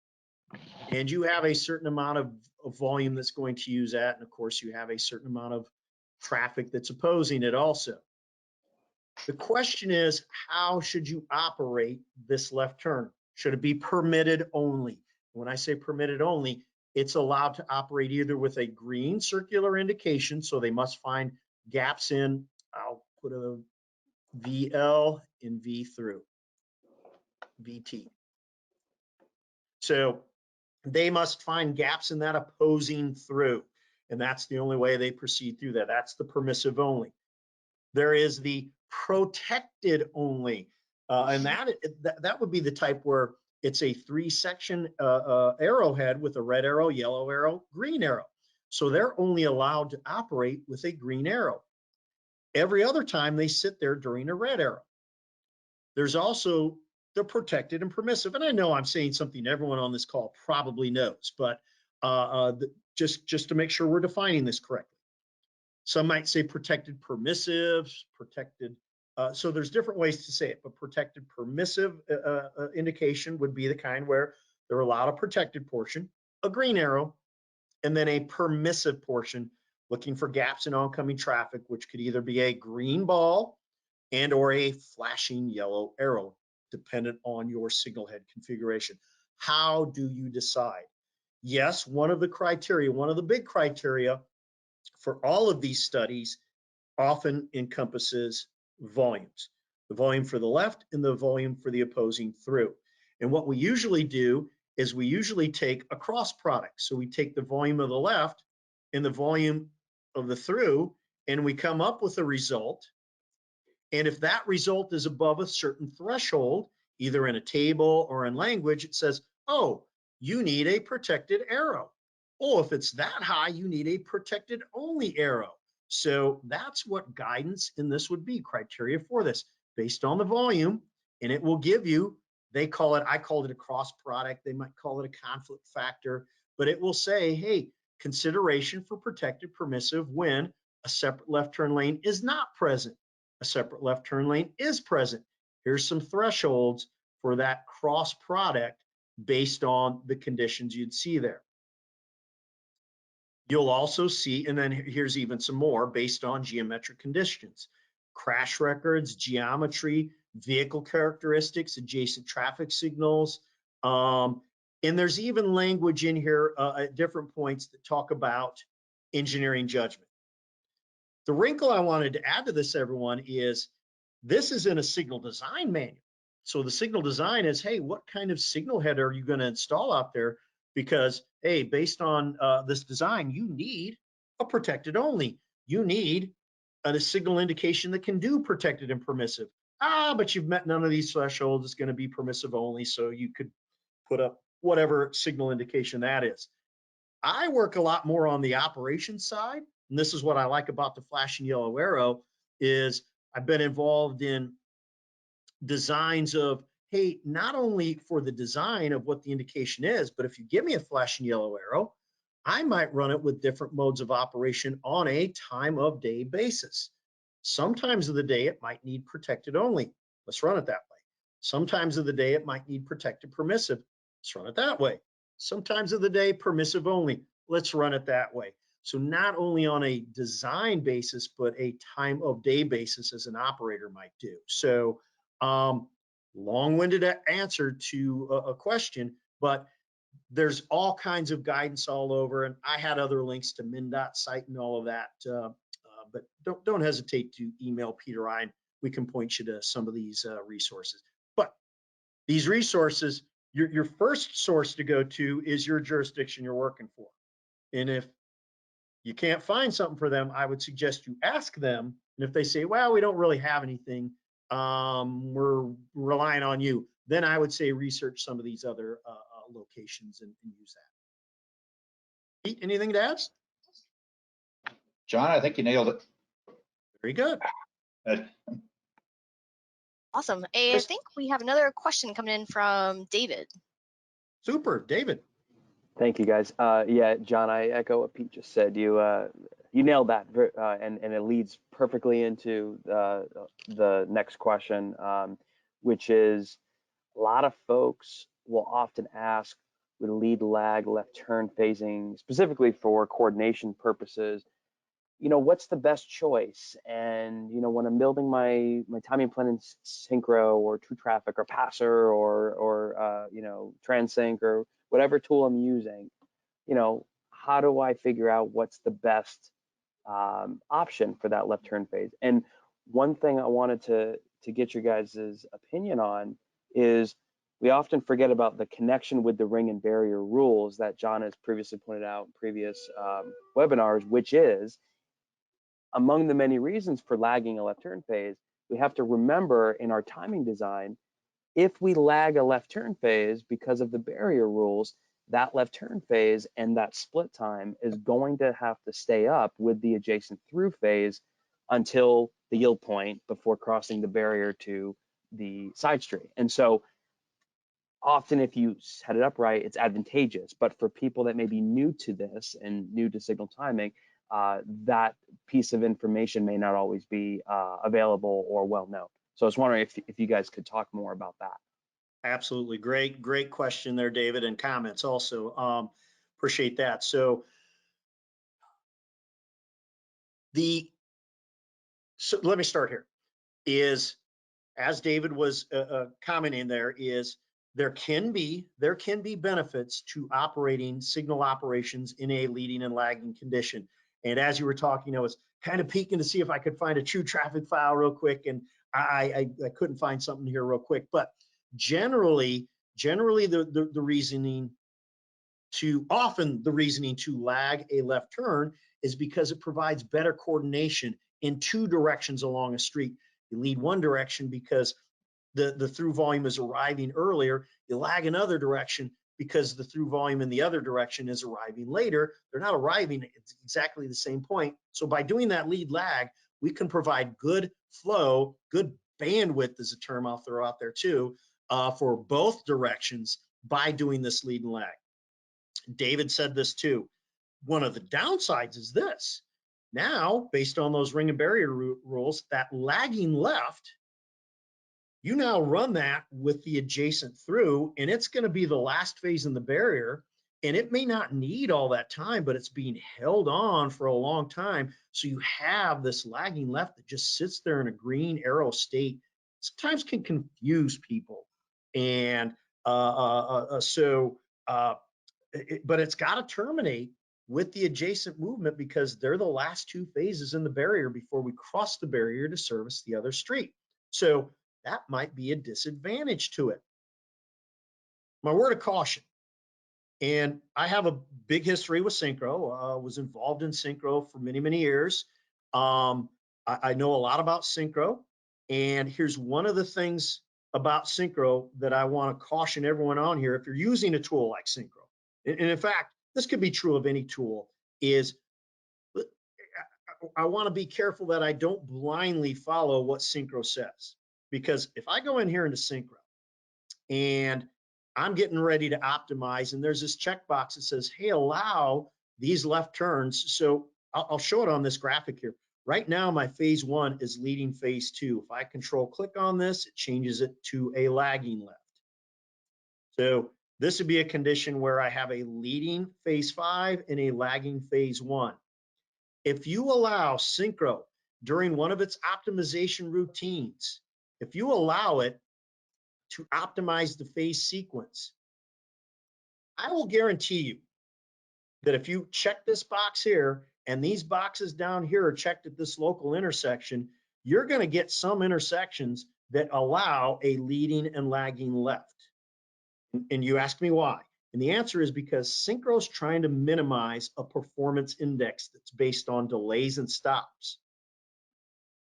and you have a certain amount of volume that's going to use that. And of course you have a certain amount of traffic that's opposing it also. The question is, how should you operate this left turn? Should it be permitted only? When I say permitted only, it's allowed to operate either with a green circular indication, so they must find gaps in, I'll put a VL in V through, VT. So they must find gaps in that opposing through, and that's the only way they proceed through that. That's the permissive only. There is the protected only, and that would be the type where it's a 3-section arrowhead with a red arrow, yellow arrow, green arrow. So they're only allowed to operate with a green arrow. Every other time they sit there during a red arrow. There's also the protected and permissive. And I know I'm saying something everyone on this call probably knows, but just to make sure we're defining this correctly. Some might say protected permissive, protected. So there's different ways to say it, but protected permissive indication would be the kind where they're allowed a protected portion, a green arrow, and then a permissive portion looking for gaps in oncoming traffic, which could either be a green ball and or a flashing yellow arrow, dependent on your signal head configuration. How do you decide? Yes, one of the big criteria for all of these studies often encompasses volumes, the volume for the left and the volume for the opposing through. And what we usually do is we usually take a cross product. So we take the volume of the left and the volume of the through, and we come up with a result. And if that result is above a certain threshold, either in a table or in language, it says, oh, you need a protected arrow. Oh, if it's that high, you need a protected only arrow. So that's what guidance in this would be, criteria for this, based on the volume, and it will give you, I called it a cross product, they might call it a conflict factor, but it will say, hey, consideration for protected permissive when a separate left turn lane is not present. A separate left turn lane is present. Here's some thresholds for that cross product based on the conditions you'd see there. You'll also see, and then here's even some more based on geometric conditions. crash records, geometry, vehicle characteristics, adjacent traffic signals. And there's even language in here at different points that talk about engineering judgment. The wrinkle I wanted to add to this, everyone, is this is in a signal design manual. So the signal design is, hey, what kind of signal head are you going to install out there? Because, hey, based on this design, you need a protected only. You need a signal indication that can do protected and permissive. But you've met none of these thresholds. It's going to be permissive only. So you could put up whatever signal indication that is. I work a lot more on the operations side. And this is what I like about the flashing yellow arrow is I've been involved in designs of, hey, not only for the design of what the indication is, but if you give me a flashing yellow arrow, I might run it with different modes of operation on a time of day basis. Sometimes of the day it might need protected only. Let's run it that way. Sometimes of the day it might need protected permissive. Let's run it that way. Sometimes of the day permissive only. Let's run it that way. So not only on a design basis, but a time of day basis as an operator might do. So long-winded answer to a question, but there's all kinds of guidance all over, and I had other links to MnDOT site and all of that, but don't hesitate to email Peter Ryan. We can point you to some of these resources. But these resources, your first source to go to is your jurisdiction you're working for. And if you can't find something for them, I would suggest you ask them. And if they say, well, we don't really have anything, we're relying on you, then I would say research some of these other locations and use that. Pete, anything to add? John, I think you nailed it. Very good. Awesome. I think we have another question coming in from David. Super, David. Thank you, guys. Yeah, John, I echo what Pete just said. You nailed that, and it leads perfectly into the next question, which is a lot of folks will often ask with lead lag, left turn phasing, specifically for coordination purposes, what's the best choice? And when I'm building my timing plan in Synchro or True Traffic or Passer or TransSync or whatever tool I'm using, how do I figure out what's the best option for that left turn phase? And one thing I wanted to get your guys' opinion on is we often forget about the connection with the ring and barrier rules that John has previously pointed out in previous webinars, which is among the many reasons for lagging a left turn phase. We have to remember in our timing design, if we lag a left turn phase because of the barrier rules, that left turn phase and that split time is going to have to stay up with the adjacent through phase until the yield point before crossing the barrier to the side street. And so often if you set it up right, it's advantageous. But for people that may be new to this and new to signal timing, that piece of information may not always be available or well known. So I was wondering if you guys could talk more about that. Absolutely. Great question there, David, and comments also. Appreciate that. So let me start here. As David was commenting there, there can be benefits to operating signal operations in a leading and lagging condition. And as you were talking, I was kind of peeking to see if I could find a true traffic file real quick, and I couldn't find something here real quick. But generally the reasoning to lag a left turn is because it provides better coordination in two directions along a street. You lead one direction because the through volume is arriving earlier. You lag another direction because the through volume in the other direction is arriving later. They're not arriving at exactly the same point. So by doing that lead lag, we can provide good flow, good bandwidth is a term I'll throw out there too, for both directions by doing this lead and lag. David said this too. One of the downsides is this. Now, based on those ring and barrier rules, that lagging left, you now run that with the adjacent through, and it's going to be the last phase in the barrier. And it may not need all that time, but it's being held on for a long time. So you have this lagging left that just sits there in a green arrow state. Sometimes can confuse people. And but it's got to terminate with the adjacent movement because they're the last two phases in the barrier before we cross the barrier to service the other street. So that might be a disadvantage to it. My word of caution. And I have a big history with Synchro. Was involved in Synchro for many, many years. I know a lot about Synchro. And here's one of the things about Synchro that I want to caution everyone on here. If you're using a tool like Synchro, and in fact, this could be true of any tool, is I want to be careful that I don't blindly follow what Synchro says. Because if I go in here into Synchro and I'm getting ready to optimize, and there's this checkbox that says, hey, allow these left turns. So I'll show it on this graphic here. Right now, my phase one is leading phase two. If I control click on this, it changes it to a lagging left. So this would be a condition where I have a leading phase five and a lagging phase one. If you allow Synchro during one of its optimization routines, if you allow it to optimize the phase sequence, I will guarantee you that if you check this box here and these boxes down here are checked at this local intersection, you're going to get some intersections that allow a leading and lagging left. And you ask me why. And the answer is because Synchro is trying to minimize a performance index that's based on delays and stops.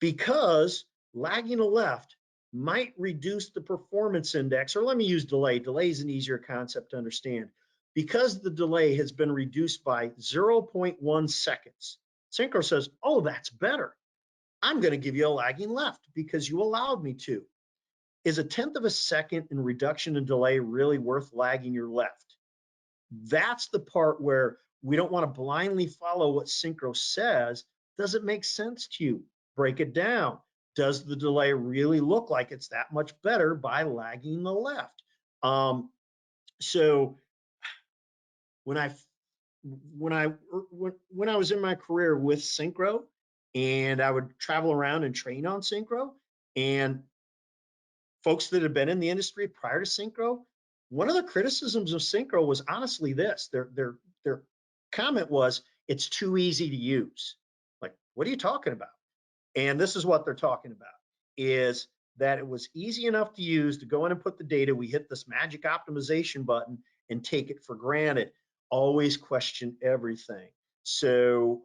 Because lagging a left might reduce the performance index, or let me use delay. Delay is an easier concept to understand. Because the delay has been reduced by 0.1 seconds, Synchro says, oh, that's better. I'm going to give you a lagging left because you allowed me to. Is a 1/10 of a second in reduction in delay really worth lagging your left? That's the part where we don't want to blindly follow what Synchro says. Does it make sense to you? Break it down. Does the delay really look like it's that much better by lagging the left? So when I was in my career with Synchro, and I would travel around and train on Synchro, and folks that had been in the industry prior to Synchro, one of the criticisms of Synchro was honestly this: their comment was, "It's too easy to use." Like, what are you talking about? And this is what they're talking about: is that it was easy enough to use to go in and put the data. We hit this magic optimization button and take it for granted. Always question everything. So,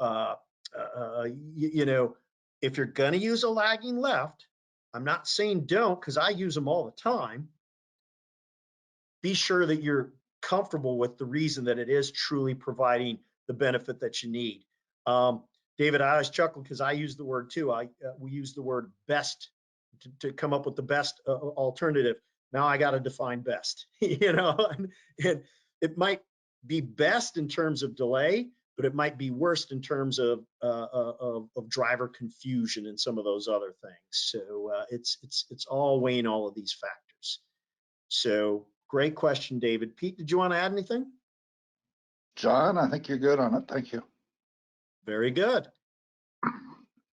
if you're going to use a lagging left, I'm not saying don't, because I use them all the time. Be sure that you're comfortable with the reason that it is truly providing the benefit that you need. David, I always chuckle because I use the word too. We use the word best to come up with the best alternative. Now I got to define best, and it might be best in terms of delay, but it might be worst in terms of driver confusion and some of those other things. So it's all weighing all of these factors. So great question, David. Pete, did you want to add anything? John, I think you're good on it. Thank you. Very good.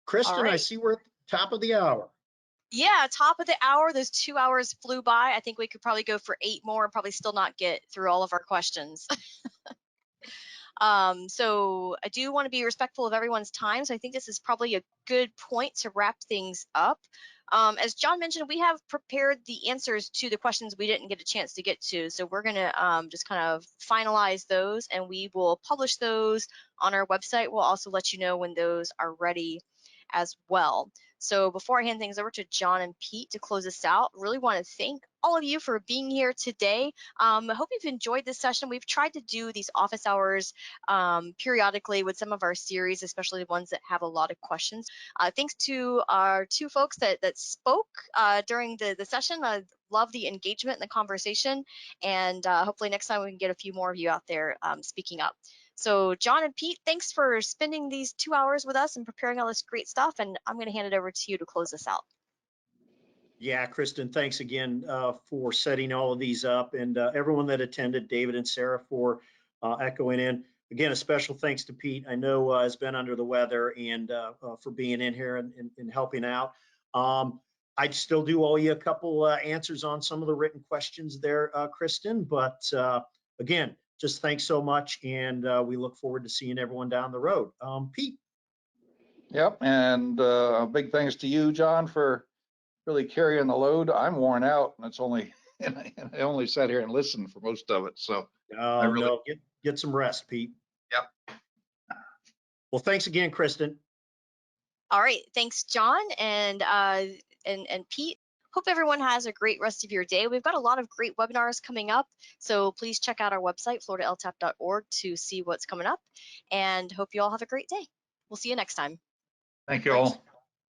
Kristen, right. I see we're at the top of the hour. Yeah, top of the hour. Those 2 hours flew by. I think we could probably go for 8 more and probably still not get through all of our questions. So I do want to be respectful of everyone's time. So I think this is probably a good point to wrap things up. As John mentioned, we have prepared the answers to the questions we didn't get a chance to get to. So we're going to just kind of finalize those, and we will publish those on our website. We'll also let you know when those are ready as well. So before I hand things over to John and Pete to close us out, really want to thank all of you for being here today. I hope you've enjoyed this session. We've tried to do these office hours periodically with some of our series, especially the ones that have a lot of questions. Thanks to our 2 folks that spoke during the session. I love the engagement and the conversation, and hopefully next time we can get a few more of you out there speaking up. So John and Pete, thanks for spending these 2 hours with us and preparing all this great stuff, and I'm going to hand it over to you to close us out. Yeah, Kristen, thanks again for setting all of these up, and everyone that attended, David and Sarah, for echoing in. Again, a special thanks to Pete. I know has been under the weather and for being in here and helping out. I still do owe you a couple answers on some of the written questions there, Kristen. But again, just thanks so much, and we look forward to seeing everyone down the road. Pete. Yep, and big thanks to you, John, for really carrying the load. I'm worn out, and it's only and I only sat here and listened for most of it. So I Oh really, no, get some rest, Pete. yep. Well, thanks again, Kristen. All right, thanks, John and Pete. Hope everyone has a great rest of your day. We've got a lot of great webinars coming up, so please check out our website, floridaltap.org, to see what's coming up, and hope you all have a great day. We'll see you next time. Thank you Bye. all.